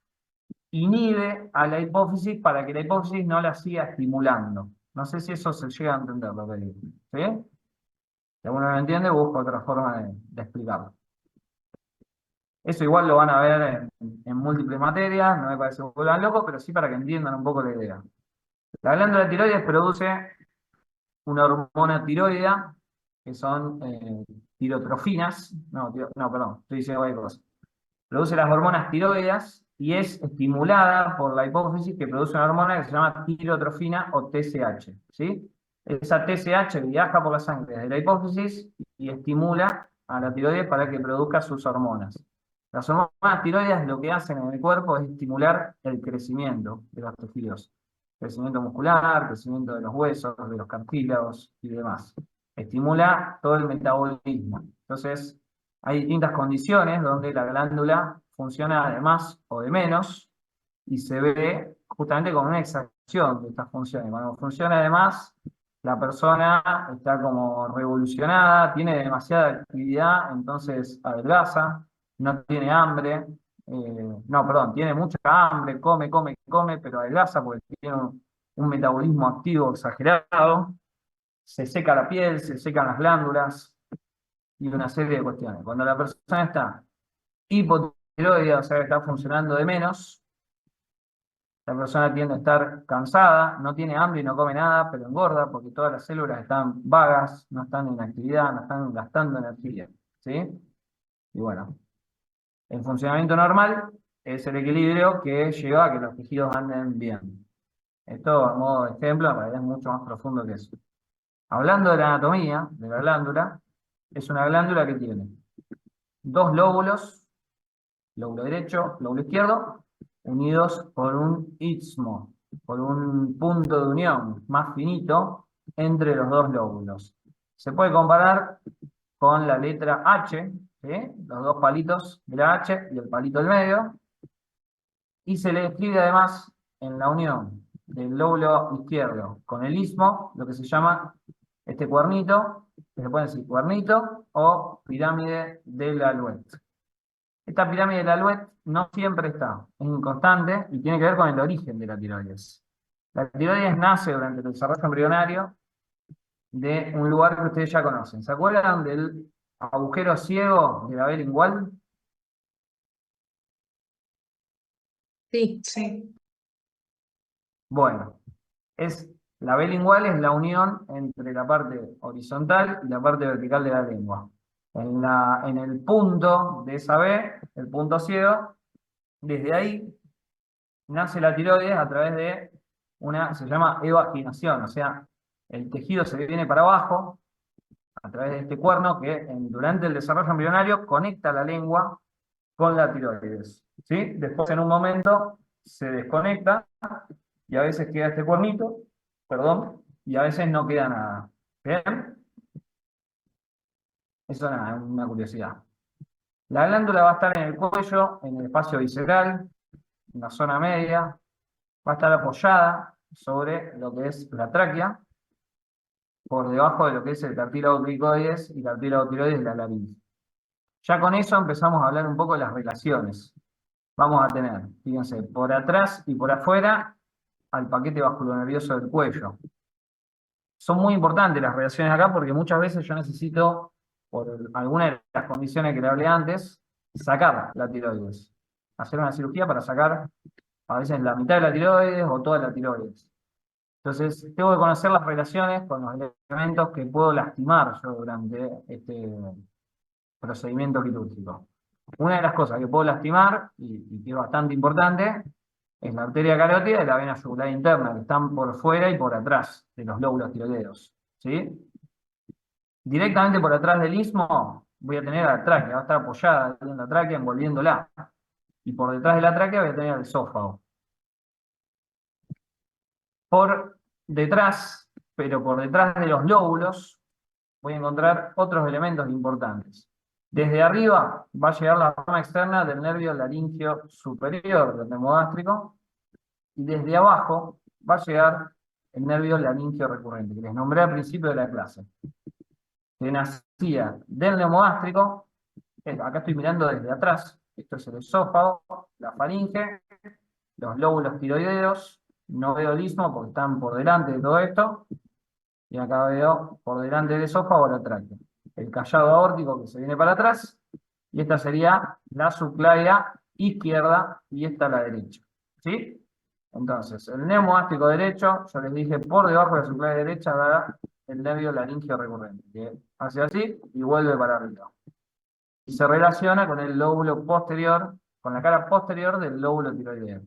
inhibe a la hipófisis para que la hipófisis no la siga estimulando. No sé si eso se llega a entender lo que digo. ¿Sí? Si alguno no lo entiende, busco otra forma de explicarlo. Eso igual lo van a ver en múltiples materias, no me parece que vuelvan locos, pero sí para que entiendan un poco la idea. La glándula tiroides produce una hormona tiroidea, que son tirotrofinas, perdón, estoy diciendo cualquier cosa. Produce las hormonas tiroideas y es estimulada por la hipófisis que produce una hormona que se llama tirotrofina o TSH, ¿sí? Esa TSH viaja por la sangre desde la hipófisis y estimula a la tiroides para que produzca sus hormonas. Las hormonas tiroideas lo que hacen en el cuerpo es estimular el crecimiento de los tejidos. crecimiento muscular, crecimiento de los huesos, de los cartílagos y demás. Estimula todo el metabolismo. Entonces, hay distintas condiciones donde la glándula funciona de más o de menos y se ve justamente con una exacción de estas funciones. Cuando funciona de más, la persona está como revolucionada, tiene demasiada actividad, entonces adelgaza, no tiene hambre, no, perdón, tiene mucha hambre, come, come, come, pero adelgaza porque tiene un metabolismo activo exagerado, se seca la piel, se secan las glándulas y una serie de cuestiones. Cuando la persona está hipotiroidea, o sea, que está funcionando de menos, la persona tiende a estar cansada, no tiene hambre y no come nada, pero engorda porque todas las células están vagas, no están en actividad, no están gastando energía. ¿Sí? Y bueno, el funcionamiento normal es el equilibrio que lleva a que los tejidos anden bien. Esto, a modo de ejemplo, en realidad es mucho más profundo que eso. Hablando de la anatomía de la glándula, es una glándula que tiene dos lóbulos, lóbulo derecho, lóbulo izquierdo, unidos por un istmo, por un punto de unión más finito entre los dos lóbulos. Se puede comparar con la letra H, ¿sí? Los dos palitos de la H y el palito del medio, y se le describe además en la unión del lóbulo izquierdo con el istmo, lo que se llama este cuernito, que se puede decir cuernito o pirámide de la Alouette. Esta pirámide de la Alouette no siempre está, es inconstante y tiene que ver con el origen de la tiroides. La tiroides nace durante el desarrollo embrionario de un lugar que ustedes ya conocen. ¿Se acuerdan del agujero ciego de la vela lingual? Sí, sí. Bueno, la vela lingual es la unión entre la parte horizontal y la parte vertical de la lengua. En el punto de esa V, el punto ciego, desde ahí nace la tiroides a través de se llama evaginación, o sea, el tejido se viene para abajo a través de este cuerno que durante el desarrollo embrionario conecta la lengua con la tiroides. ¿Sí? Después en un momento se desconecta y a veces queda este cuernito, perdón, y a veces no queda nada. ¿Bien? Eso nada, es una curiosidad. La glándula va a estar en el cuello, en el espacio visceral, en la zona media, va a estar apoyada sobre lo que es la tráquea, por debajo de lo que es el cartílago cricoides y cartílago tiroides de la laringe. Ya con eso empezamos a hablar un poco de las relaciones. Vamos a tener, fíjense, por atrás y por afuera, al paquete vasculonervioso del cuello. Son muy importantes las relaciones acá porque muchas veces yo necesito, por alguna de las condiciones que le hablé antes, sacar la tiroides. Hacer una cirugía para sacar a veces la mitad de la tiroides o toda la tiroides. Entonces, tengo que conocer las relaciones con los elementos que puedo lastimar yo durante este procedimiento quirúrgico. Una de las cosas que puedo lastimar, y que es bastante importante, es la arteria carótida y la vena yugular interna, que están por fuera y por atrás de los lóbulos tiroideos. ¿Sí? Directamente por atrás del istmo voy a tener a la tráquea, va a estar apoyada en la tráquea envolviéndola. Y por detrás de la tráquea voy a tener el esófago. Por detrás, pero por detrás de los lóbulos, voy a encontrar otros elementos importantes. Desde arriba va a llegar la rama externa del nervio laríngeo superior del neumogástrico, y desde abajo va a llegar el nervio laríngeo recurrente, que les nombré al principio de la clase, que nacía del neumogástrico. Acá estoy mirando desde atrás, esto es el esófago, la faringe, los lóbulos tiroideos, no veo el istmo porque están por delante de todo esto, y acá veo por delante del esófago la tráquea. El callado aórtico que se viene para atrás, y esta sería la subclavia izquierda, y esta la derecha. ¿Sí? Entonces, el neumogástrico derecho, yo les dije, por debajo de la subclavia derecha da el nervio laríngeo recurrente, que hace así y vuelve para arriba. Y se relaciona con el lóbulo posterior, con la cara posterior del lóbulo tiroideo.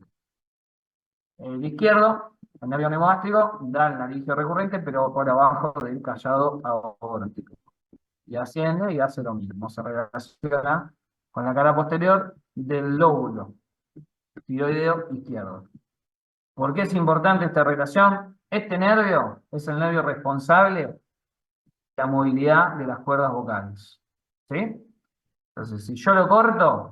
El izquierdo, el nervio neumogástrico, da el laringio recurrente, pero por abajo del callado aórtico. Y asciende y hace lo mismo, se relaciona con la cara posterior del lóbulo tiroideo izquierdo. ¿Por qué es importante esta relación? Este nervio es el nervio responsable de la movilidad de las cuerdas vocales. ¿Sí? Entonces, si yo lo corto,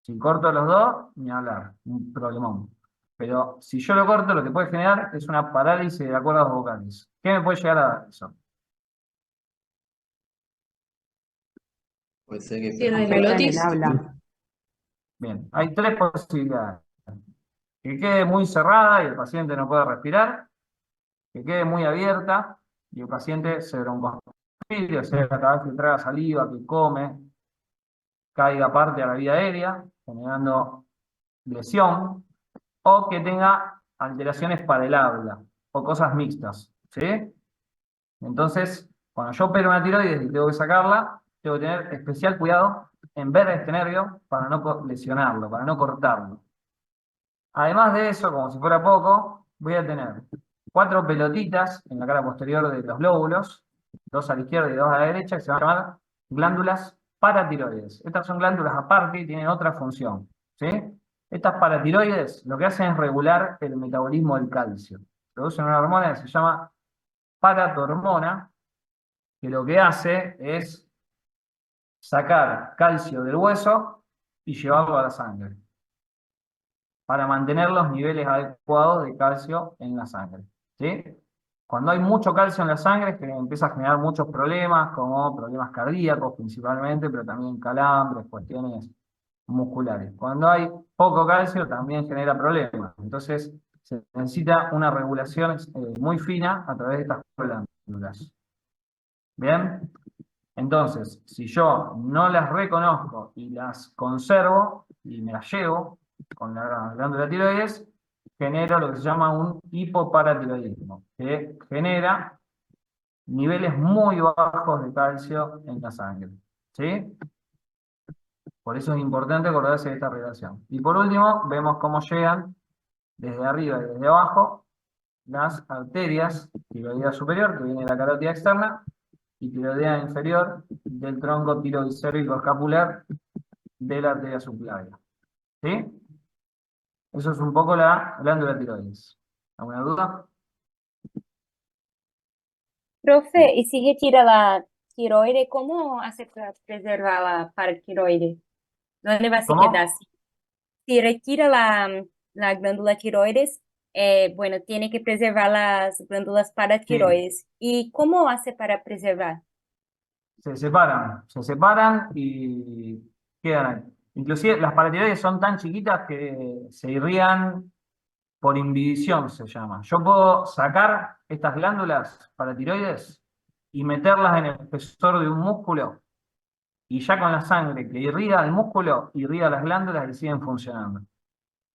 si corto los dos, ni hablar, un problemón. Pero si yo lo corto, lo que puede generar es una parálisis de las cuerdas vocales. ¿Qué me puede llegar a dar eso? Puede ser que Cierre de Afecta en el glotis. habla. Bien, hay tres posibilidades. Que quede muy cerrada y el paciente no puede respirar, que quede muy abierta y el paciente se broncoaspire, o sea, cada vez que traga saliva, que come, caiga parte a la vía aérea, generando lesión, o que tenga alteraciones para el habla, o cosas mixtas, ¿sí? Entonces, cuando yo opero una tiroides y tengo que sacarla, tengo que tener especial cuidado en ver este nervio para no lesionarlo, para no cortarlo. Además de eso, como si fuera poco, voy a tener 4 pelotitas en la cara posterior de los lóbulos, 2 a la izquierda y 2 a la derecha, que se van a llamar glándulas paratiroides. Estas son glándulas aparte y tienen otra función, ¿sí? Estas paratiroides lo que hacen es regular el metabolismo del calcio. Producen una hormona que se llama paratormona, que lo que hace es sacar calcio del hueso y llevarlo a la sangre, para mantener los niveles adecuados de calcio en la sangre, ¿sí? Cuando hay mucho calcio en la sangre, empieza a generar muchos problemas, como problemas cardíacos principalmente, pero también calambres, cuestiones musculares. Cuando hay poco calcio, también genera problemas. Entonces, se necesita una regulación muy fina a través de estas glándulas. ¿Bien? Entonces, si yo no las reconozco y las conservo y me las llevo con la glándula tiroides, genero lo que se llama un hipoparatiroidismo, que genera niveles muy bajos de calcio en la sangre. ¿Sí? Por eso es importante acordarse de esta relación. Y por último, vemos cómo llegan desde arriba y desde abajo las arterias tiroidea superior, que viene de la carótida externa, y tiroidea inferior del tronco tiroidocérvico escapular de la arteria subclavia. ¿Sí? Eso es un poco la glándula tiroides. ¿Alguna duda? Profe, y si retira la tiroide, ¿cómo hace para preservar la paratiroide? ¿Dónde va a se quedar? ¿Cómo? Si retira la glándula tiroides, bueno, tiene que preservar las glándulas Sí, paratiroides. ¿Y cómo hace para preservar? se separan y quedan ahí. Inclusive las paratiroides son tan chiquitas que se irrían por inhibición, se llama. Yo puedo sacar estas glándulas paratiroides y meterlas en el espesor de un músculo, y ya con la sangre que irriga el músculo, irriga las glándulas y siguen funcionando.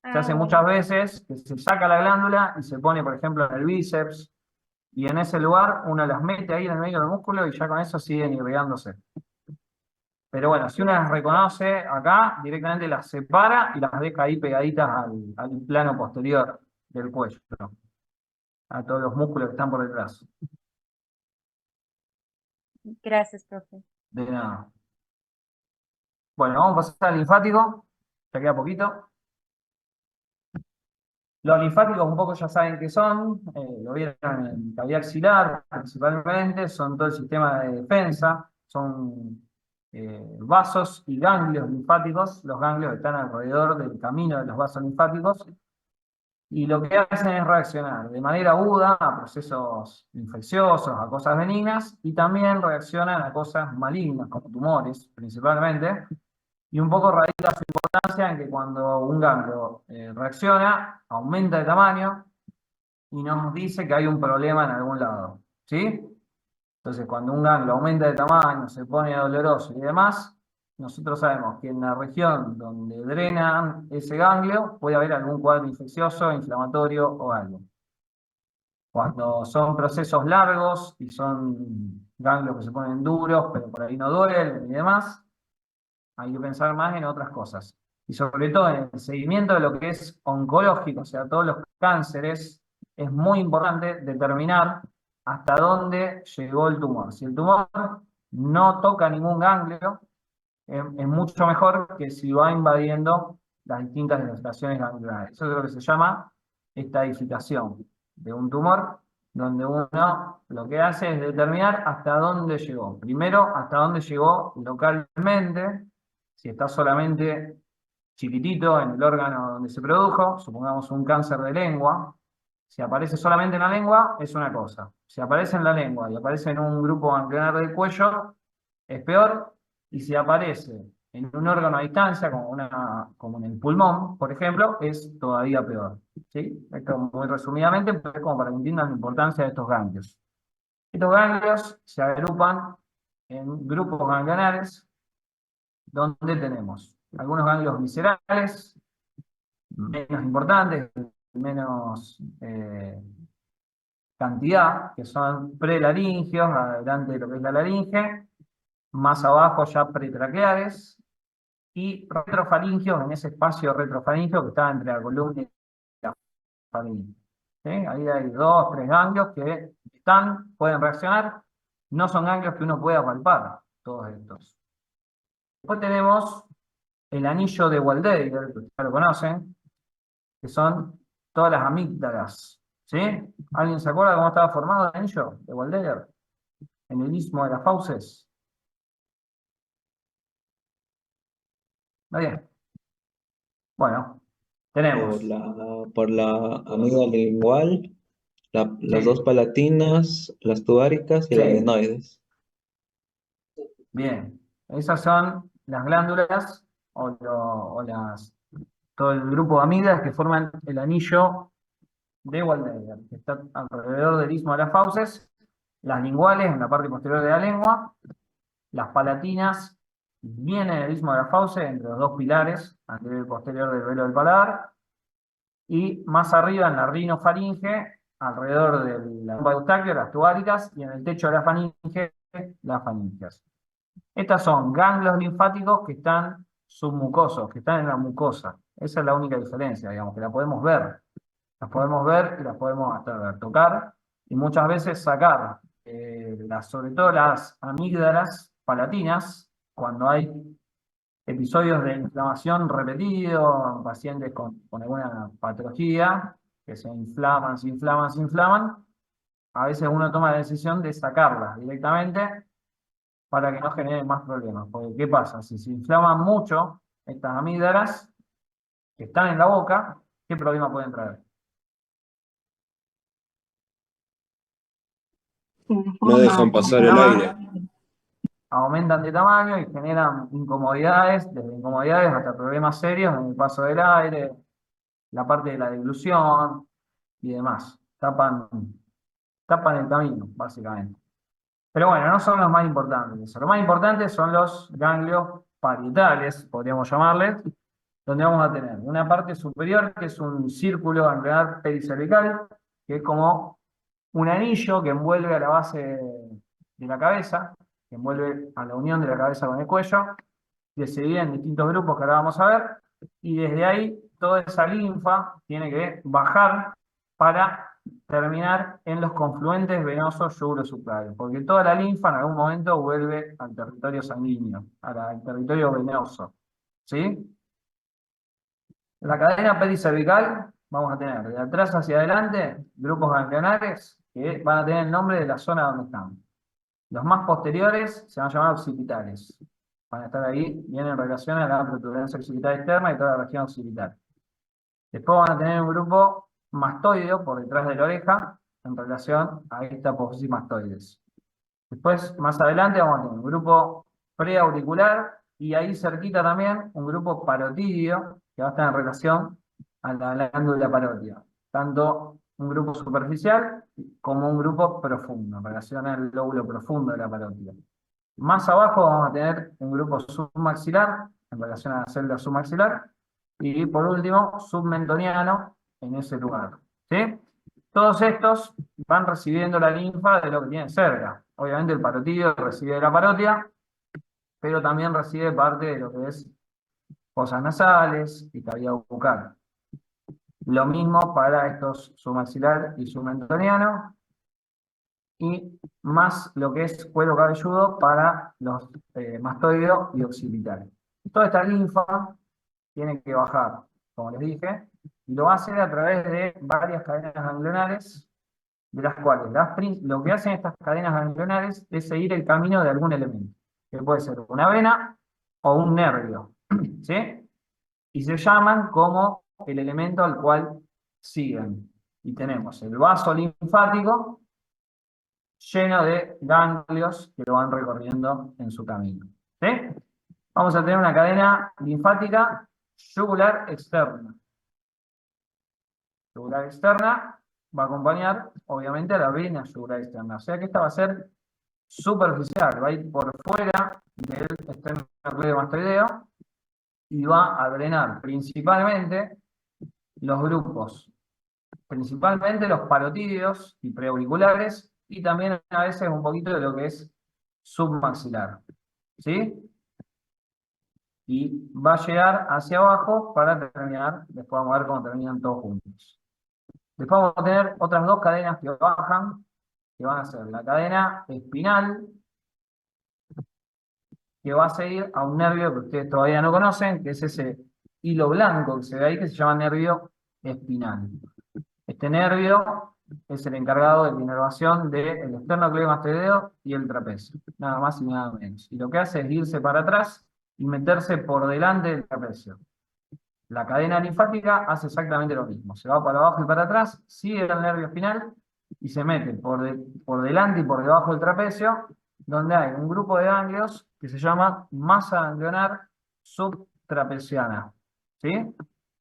Se Ah, hace bueno. muchas veces que se saca la glándula y se pone, por ejemplo, en el bíceps, y en ese lugar uno las mete ahí en el medio del músculo y ya con eso siguen irrigándose. Pero bueno, si uno las reconoce acá, directamente las separa y las deja ahí pegaditas al plano posterior del cuello, a todos los músculos que están por detrás. Gracias, profe. De nada. Bueno, vamos a pasar al linfático, ya queda poquito. Los linfáticos un poco ya saben qué son, lo vieron en cavidad axilar principalmente, son todo el sistema de defensa, son vasos y ganglios linfáticos. Los ganglios están alrededor del camino de los vasos linfáticos, y lo que hacen es reaccionar de manera aguda a procesos infecciosos, a cosas benignas, y también reaccionan a cosas malignas, como tumores principalmente. Y un poco radica su importancia en que cuando un ganglio reacciona, aumenta de tamaño y nos dice que hay un problema en algún lado, ¿sí? Entonces, cuando un ganglio aumenta de tamaño, se pone doloroso y demás, nosotros sabemos que en la región donde drenan ese ganglio puede haber algún cuadro infeccioso, inflamatorio o algo. Cuando son procesos largos y son ganglios que se ponen duros, pero por ahí no duelen y demás, hay que pensar más en otras cosas. Y sobre todo en el seguimiento de lo que es oncológico, o sea, todos los cánceres, es muy importante determinar hasta dónde llegó el tumor. Si el tumor no toca ningún ganglio, es mucho mejor que si va invadiendo las distintas estaciones gangliolares. Eso es lo que se llama estadificación de un tumor, donde uno lo que hace es determinar hasta dónde llegó. Primero, hasta dónde llegó localmente, si está solamente chiquitito en el órgano donde se produjo, supongamos un cáncer de lengua. Si aparece solamente en la lengua, es una cosa. Si aparece en la lengua y aparece en un grupo ganglionar del cuello, es peor. Y si aparece en un órgano a distancia, como en el pulmón, por ejemplo, es todavía peor. ¿Sí? Esto muy resumidamente, pero es como para que entiendan la importancia de estos ganglios. Estos ganglios se agrupan en grupos ganglionares, donde tenemos algunos ganglios viscerales, menos importantes, menos cantidad, que son prelaringeos, adelante de lo que es la laringe, más abajo ya pretraqueales, y retrofaringeos, en ese espacio retrofaringeo que está entre la columna y la faringe. ¿Sí? Ahí hay 2, 3 ganglios que pueden reaccionar, no son ganglios que uno pueda palpar, todos estos. Después tenemos el anillo de Waldeyer, que ya lo conocen, que son todas las amígdalas. ¿Sí? ¿Alguien se acuerda cómo estaba formado el anillo de Waldeyer? En el istmo de las fauces. ¿Está bien? Bueno, tenemos. Por la amígdala lingual, las Sí, dos palatinas, las tubáricas y sí, las adenoides. bien. Esas son las glándulas todo el grupo de amígdalas que forman el anillo de Waldeyer, que está alrededor del istmo de las fauces, las linguales en la parte posterior de la lengua, las palatinas vienen del istmo de las fauces entre los dos pilares, anterior y posterior del velo del paladar, y más arriba en la rinofaringe, alrededor del la eustaquio, las tubáricas, y en el techo de la faringe, las faringias. Estas son ganglios linfáticos que están submucosos, que están en la mucosa. Esa es la única diferencia, digamos, que la podemos ver. Las podemos ver y las podemos hasta tocar, y muchas veces sacar, sobre todo las amígdalas palatinas, cuando hay episodios de inflamación repetidos, pacientes con alguna patología, que se inflaman, se inflaman, se inflaman, a veces uno toma la decisión de sacarlas directamente para que no generen más problemas. Porque, ¿qué pasa? Si se inflaman mucho estas amígdalas que están en la boca, ¿qué problema pueden traer? No dejan pasar el aire. Aumentan de tamaño y generan incomodidades, desde incomodidades hasta problemas serios en el paso del aire, la parte de la deglución y demás. Tapan el camino, básicamente. Pero bueno, no son los más importantes. Los más importantes son los ganglios parietales, podríamos llamarles, donde vamos a tener una parte superior, que es un círculo ganglionar pericervical, que es como un anillo que envuelve a la base de la cabeza, que envuelve a la unión de la cabeza con el cuello, que se divide en distintos grupos que ahora vamos a ver, y desde ahí toda esa linfa tiene que bajar para terminar en los confluentes venosos yugurosuprarios, porque toda la linfa en algún momento vuelve al territorio sanguíneo, al territorio venoso. ¿Sí? La cadena pericervical, vamos a tener de atrás hacia adelante grupos ganglionares que van a tener el nombre de la zona donde están. Los más posteriores se van a llamar occipitales. Van a estar ahí bien en relación a la protuberancia occipital externa y toda la región occipital. Después van a tener un grupo mastoideo por detrás de la oreja en relación a esta apófisis mastoides. Después, más adelante, vamos a tener un grupo preauricular y ahí cerquita también un grupo parotídeo que va a estar en relación a la glándula parótida. Tanto un grupo superficial como un grupo profundo, en relación al lóbulo profundo de la parótida. Más abajo vamos a tener un grupo submaxilar, en relación a la célula submaxilar, y por último, submentoniano, en ese lugar. ¿Sí? Todos estos van recibiendo la linfa de lo que tienen cerca. Obviamente el parotidio recibe de la parótida, pero también recibe parte de lo que es fosas nasales y cavidad bucal. Lo mismo para estos submaxilar y submentoniano, y más lo que es cuero cabelludo para los mastoideo y occipitales. Toda esta linfa tiene que bajar, como les dije, Y lo va a hacer a través de varias cadenas ganglionares, de las cuales lo que hacen estas cadenas ganglionares es seguir el camino de algún elemento, que puede ser una vena o un nervio, ¿sí? Y se llaman como el elemento al cual siguen. Y tenemos el vaso linfático lleno de ganglios que lo van recorriendo en su camino, ¿sí? Vamos a tener una cadena linfática yugular externa. Yugular externa va a acompañar, obviamente, a la vena yugular externa. O sea que esta va a ser superficial, va a ir por fuera del esternocleidomastoideo y va a drenar principalmente los grupos, principalmente los parotídeos y preauriculares, y también a veces un poquito de lo que es submaxilar, ¿sí? Y va a llegar hacia abajo para terminar, después vamos a ver cómo terminan todos juntos. Después vamos a tener otras dos cadenas que bajan, que van a ser la cadena espinal, que va a seguir a un nervio que ustedes todavía no conocen, que es ese hilo blanco que se ve ahí, que se llama nervio espinal. Este nervio es el encargado de la inervación del esternocleidomastoideo y el trapecio, nada más y nada menos. Y lo que hace es irse para atrás y meterse por delante del trapecio. La cadena linfática hace exactamente lo mismo, se va para abajo y para atrás, sigue el nervio espinal y se mete por delante y por debajo del trapecio, donde hay un grupo de ganglios que se llama masa ganglionar subtrapeciana, ¿sí?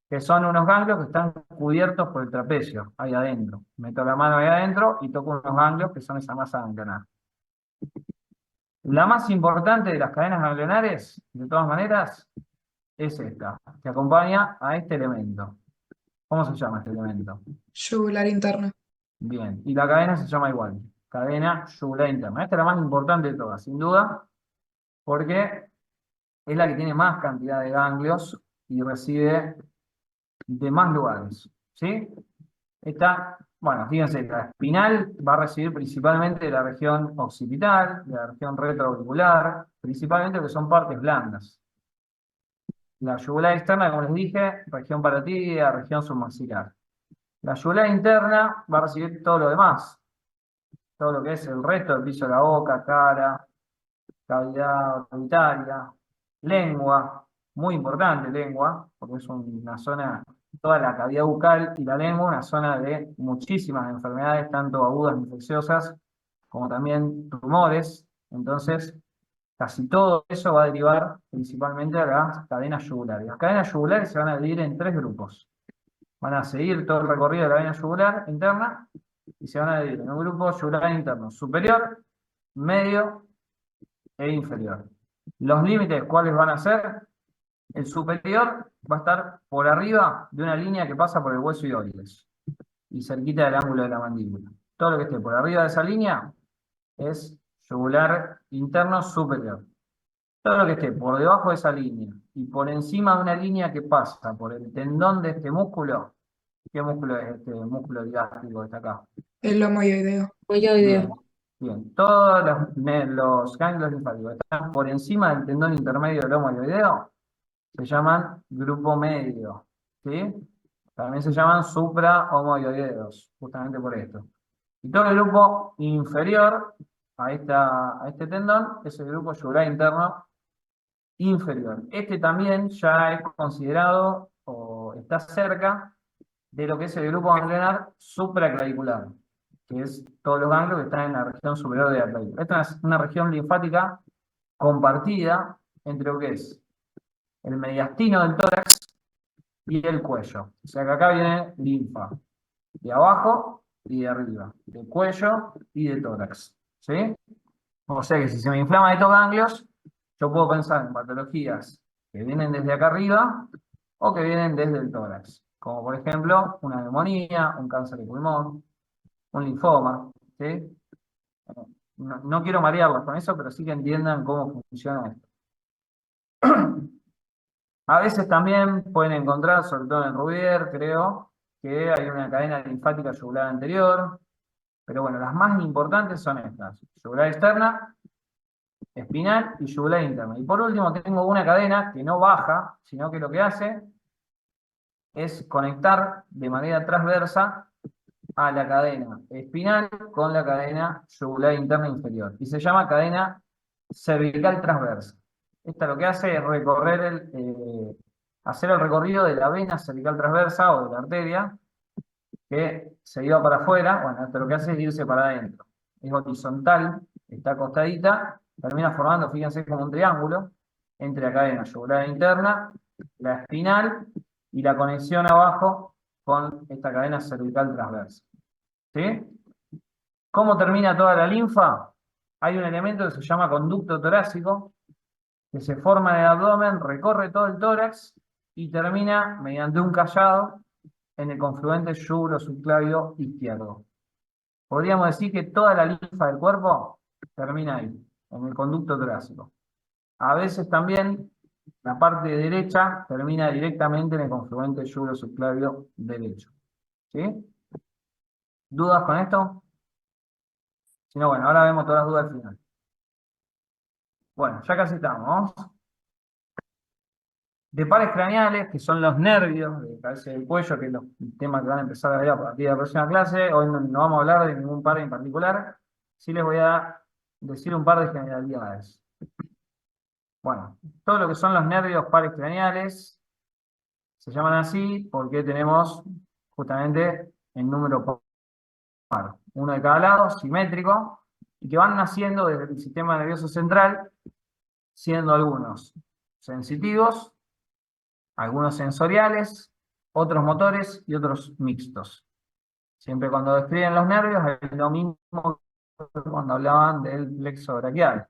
Que son unos ganglios que están cubiertos por el trapecio, ahí adentro. Meto la mano ahí adentro y toco unos ganglios que son esa masa ganglionar. La más importante de las cadenas ganglionares, de todas maneras, es esta, que acompaña a este elemento. ¿Cómo se llama este elemento? Yugular interna. Bien, y la cadena se llama igual, cadena yugular interna. Esta es la más importante de todas, sin duda, porque es la que tiene más cantidad de ganglios y recibe de más lugares, ¿sí? Esta, bueno, fíjense, la espinal va a recibir principalmente de la región occipital, de la región retroauricular, principalmente que son partes blandas. La yugular externa, como les dije, región parotídea, región submaxilar. La yugular interna va a recibir todo lo demás, todo lo que es el resto del piso de la boca, cara, cavidad orbitaria, lengua, muy importante lengua, porque es una zona, toda la cavidad bucal y la lengua, una zona de muchísimas enfermedades, tanto agudas infecciosas, como también tumores. Entonces, casi todo eso va a derivar principalmente a las cadenas yugulares. Las cadenas yugulares se van a dividir en tres grupos. Van a seguir todo el recorrido de la cadena yugular interna y se van a dividir en un grupo yugular interno superior, medio e inferior. Los límites, ¿cuáles van a ser? El superior va a estar por arriba de una línea que pasa por el hueso ioides y cerquita del ángulo de la mandíbula. Todo lo que esté por arriba de esa línea es yugular interno superior. Todo lo que esté por debajo de esa línea y por encima de una línea que pasa por el tendón de este músculo, ¿qué músculo es este músculo digástrico que está acá? El lomoyoideo. Bien, bien. Todos los ganglios linfáticos que están por encima del tendón intermedio del lomoyoideo se llaman grupo medio, ¿sí? También se llaman suprahomoioideos, justamente por esto. Y todo el grupo inferior a este tendón es el grupo yugular interno inferior. Este también ya es considerado o está cerca de lo que es el grupo ganglionar supraclavicular, que es todos los ganglios que están en la región superior de la clavícula. Esta es una región linfática compartida entre lo que es el mediastino del tórax y el cuello. O sea que acá viene linfa, de abajo y de arriba, de cuello y de tórax, ¿sí? O sea que si se me inflaman estos ganglios, yo puedo pensar en patologías que vienen desde acá arriba o que vienen desde el tórax, como por ejemplo una neumonía, un cáncer de pulmón, un linfoma, ¿sí? No quiero marearlos con eso, pero sí que entiendan cómo funciona esto. A veces también pueden encontrar, sobre todo en el Rubier, creo, que hay una cadena linfática yugular anterior, pero bueno, las más importantes son estas: yugular externa, espinal y yugular interna. Y por último tengo una cadena que no baja, sino que lo que hace es conectar de manera transversa a la cadena espinal con la cadena yugular interna inferior. Y se llama cadena cervical transversa. Esta lo que hace es recorrer hacer el recorrido de la vena cervical transversa o de la arteria que se iba para afuera. Bueno, esto lo que hace es irse para adentro. Es horizontal, está acostadita, termina formando, fíjense, como un triángulo entre la cadena yugular interna, la espinal y la conexión abajo con esta cadena cervical transversa. ¿Sí? ¿Cómo termina toda la linfa? Hay un elemento que se llama conducto torácico, que se forma en el abdomen, recorre todo el tórax y termina mediante un callado en el confluente yuguro-subclavio izquierdo. Podríamos decir que toda la linfa del cuerpo termina ahí, en el conducto torácico. A veces también la parte derecha termina directamente en el confluente yuguro-subclavio derecho. ¿Sí? ¿Dudas con esto? Si no, bueno, ahora vemos todas las dudas al final. Bueno, ya casi estamos. De pares craneales, que son los nervios de cabeza y del cuello, que es los temas que van a empezar a ver a partir de la próxima clase. Hoy no vamos a hablar de ningún par en particular. Sí les voy a decir un par de generalidades. Bueno, todo lo que son los nervios pares craneales se llaman así porque tenemos justamente el número par, uno de cada lado, simétrico, y que van naciendo desde el sistema nervioso central, siendo algunos sensitivos, algunos sensoriales, otros motores y otros mixtos. Siempre cuando describen los nervios es lo mismo que cuando hablaban del plexo braquial.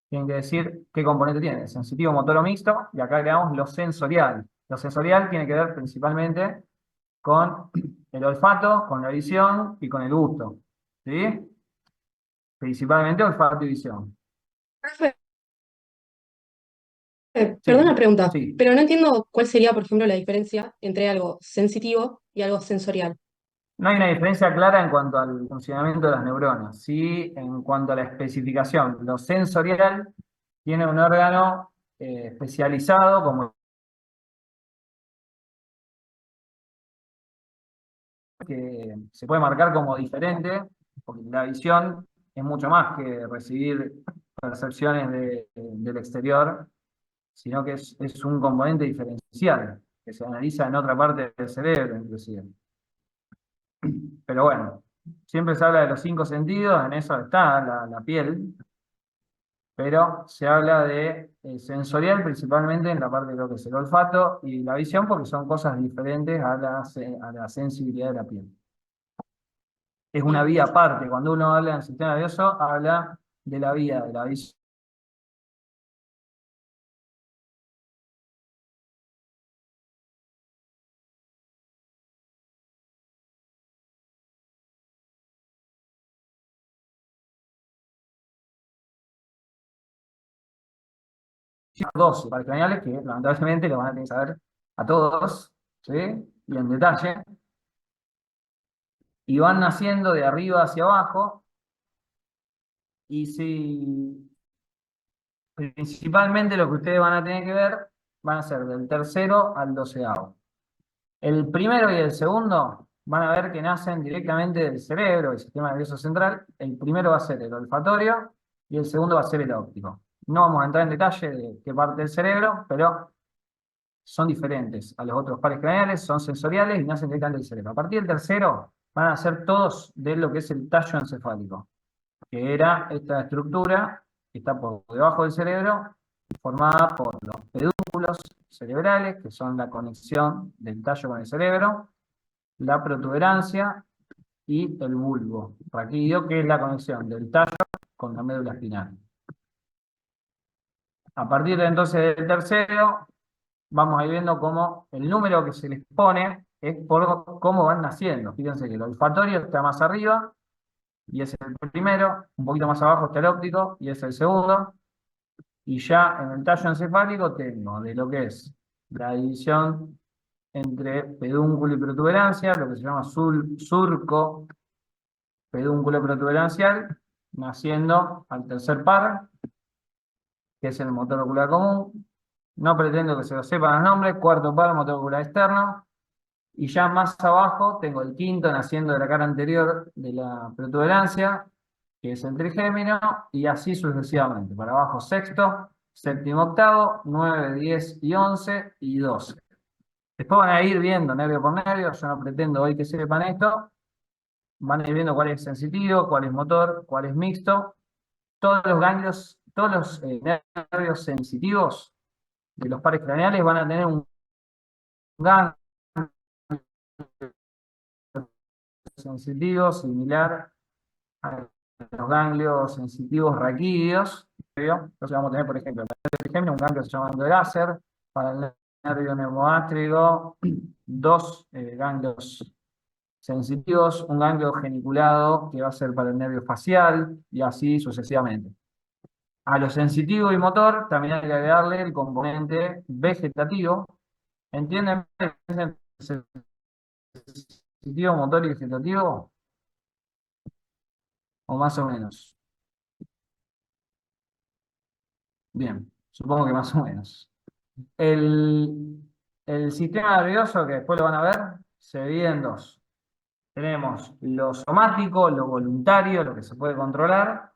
Tienen que decir qué componente tiene, sensitivo, motor o mixto, y acá agregamos lo sensorial. Lo sensorial tiene que ver principalmente con el olfato, con la visión y con el gusto. ¿Sí? Principalmente olfato y visión. Profe, Sí, perdón la pregunta, sí. pero no entiendo cuál sería, por ejemplo, la diferencia entre algo sensitivo y algo sensorial. No hay una diferencia clara en cuanto al funcionamiento de las neuronas, sí en cuanto a la especificación. Lo sensorial tiene un órgano especializado como que se puede marcar como diferente, porque la visión es mucho más que recibir percepciones del exterior, sino que es un componente diferencial, que se analiza en otra parte del cerebro, inclusive. Pero bueno, siempre se habla de los 5 sentidos, en eso está la piel, pero se habla de sensorial principalmente en la parte de lo que es el olfato y la visión, porque son cosas diferentes a la sensibilidad de la piel. Es una vía aparte, cuando uno habla del sistema nervioso, habla de la vía de la visión. Dos paracraneales que lamentablemente lo van a tener que saber a todos, ¿sí? Y en detalle. Y van naciendo de arriba hacia abajo. Y si principalmente lo que ustedes van a tener que ver van a ser del tercero al 12º. El primero y el segundo van a ver que nacen directamente del cerebro, del sistema nervioso central. El primero va a ser el olfatorio y el segundo va a ser el óptico. No vamos a entrar en detalle de qué parte del cerebro, pero son diferentes a los otros pares craneales, son sensoriales y nacen directamente del cerebro. A partir del tercero van a ser todos de lo que es el tallo encefálico, que era esta estructura que está por debajo del cerebro, formada por los pedúnculos cerebrales, que son la conexión del tallo con el cerebro, la protuberancia y el bulbo raquídeo, que es la conexión del tallo con la médula espinal. A partir de entonces del tercero, vamos a ir viendo cómo el número que se les pone es por cómo van naciendo. Fíjense que el olfatorio está más arriba, y es el primero, un poquito más abajo está el óptico, y es el segundo. Y ya en el tallo encefálico tengo de lo que es la división entre pedúnculo y protuberancia, lo que se llama surco pedúnculo protuberancial, naciendo al tercer par, que es el motor ocular común. No pretendo que se lo sepan los nombres. Cuarto par, motor ocular externo. Y ya más abajo tengo el quinto naciendo de la cara anterior de la protuberancia, que es el trigémino, y así sucesivamente. Para abajo sexto, séptimo, octavo, 9, 10 y 11 y 12. Después van a ir viendo nervio por nervio, yo no pretendo hoy que sepan esto, van a ir viendo cuál es sensitivo, cuál es motor, cuál es mixto. Todos los ganglios, todos los nervios sensitivos de los pares craneales van a tener un ganglio sensitivo similar a los ganglios sensitivos raquídeos. Entonces vamos a tener, por ejemplo, para el trigémino, un ganglio que se llama ganglio de láser, para el nervio neumogástrico, dos ganglios sensitivos, un ganglio geniculado que va a ser para el nervio facial y así sucesivamente. A lo sensitivo y motor también hay que agregarle el componente vegetativo. ¿Entienden? ¿Sensitivo, motor y vegetativo? ¿O más o menos? Bien, supongo que más o menos. El sistema nervioso, que después lo van a ver, se divide en dos. Tenemos lo somático, lo voluntario, lo que se puede controlar,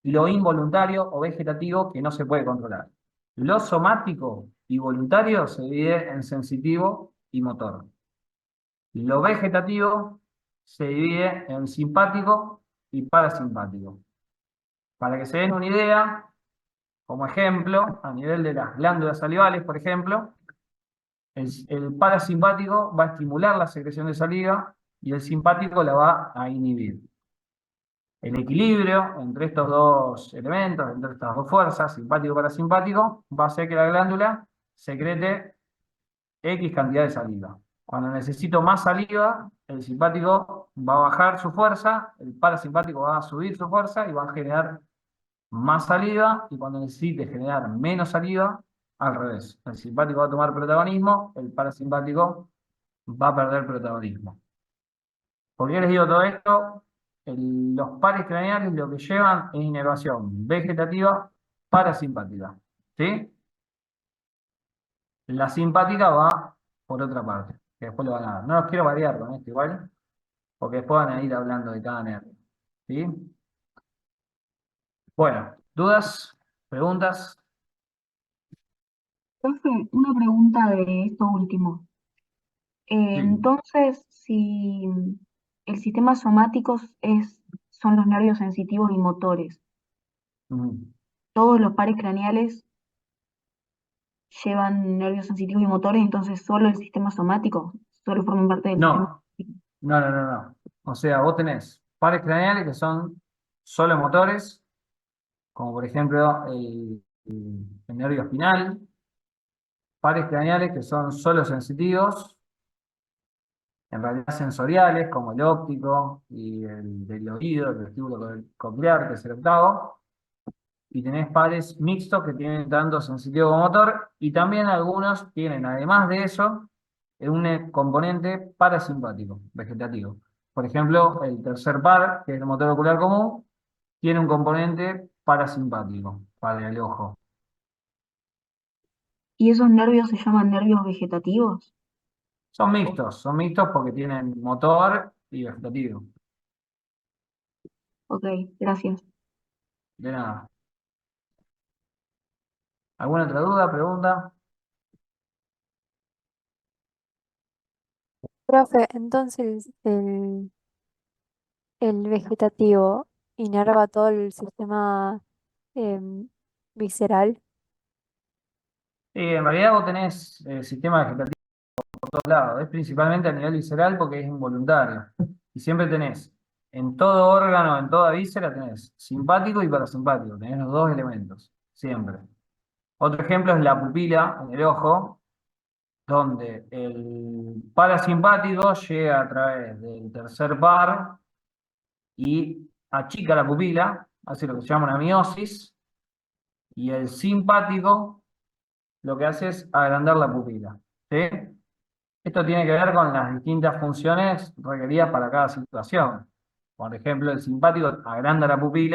y lo involuntario o vegetativo que no se puede controlar. Lo somático y voluntario se divide en sensitivo y motor. Lo vegetativo se divide en simpático y parasimpático. Para que se den una idea, como ejemplo, a nivel de las glándulas salivales, por ejemplo, el parasimpático va a estimular la secreción de saliva y el simpático la va a inhibir. El equilibrio entre estos dos elementos, entre estas dos fuerzas, simpático y parasimpático, va a hacer que la glándula secrete X cantidad de saliva. Cuando necesito más saliva, el simpático va a bajar su fuerza, el parasimpático va a subir su fuerza y va a generar más saliva, y cuando necesite generar menos saliva, al revés. El simpático va a tomar protagonismo, el parasimpático va a perder protagonismo. ¿Por qué les digo todo esto? Los pares craneales lo que llevan es inervación vegetativa parasimpática. ¿Sí? La simpática va por otra parte, que después lo van a ver. No los quiero variar con esto igual, porque después van a ir hablando de cada nervio. ¿Sí? Bueno, ¿dudas? ¿Preguntas? Profe, una pregunta de esto último. Sí. Entonces, si el sistema somático son los nervios sensitivos y motores, todos los pares craneales llevan nervios sensitivos y motores, entonces solo el sistema somático, solo forman parte del sistema. No. O sea, vos tenés pares craneales que son solo motores, como por ejemplo el nervio espinal, pares craneales que son solo sensitivos, en realidad sensoriales, como el óptico y el del oído, el vestíbulo coclear, que es el octavo, y tenés pares mixtos que tienen tanto sensitivo como motor, y también algunos tienen, además de eso, un componente parasimpático, vegetativo. Por ejemplo, el tercer par, que es el motor ocular común, tiene un componente parasimpático para el ojo. ¿Y esos nervios se llaman nervios vegetativos? Son mixtos porque tienen motor y vegetativo. Ok, gracias. De nada. ¿Alguna otra duda, pregunta? Profe, entonces el vegetativo inerva todo el sistema visceral. En realidad vos tenés sistema vegetativo por todos lados. Es principalmente a nivel visceral porque es involuntario. Y siempre tenés, en todo órgano, en toda víscera, tenés simpático y parasimpático. Tenés los dos elementos, siempre. Otro ejemplo es la pupila en el ojo, donde el parasimpático llega a través del tercer par y achica la pupila, hace lo que se llama una miosis, y el simpático lo que hace es agrandar la pupila. ¿Sí? Esto tiene que ver con las distintas funciones requeridas para cada situación. Por ejemplo, el simpático agranda la pupila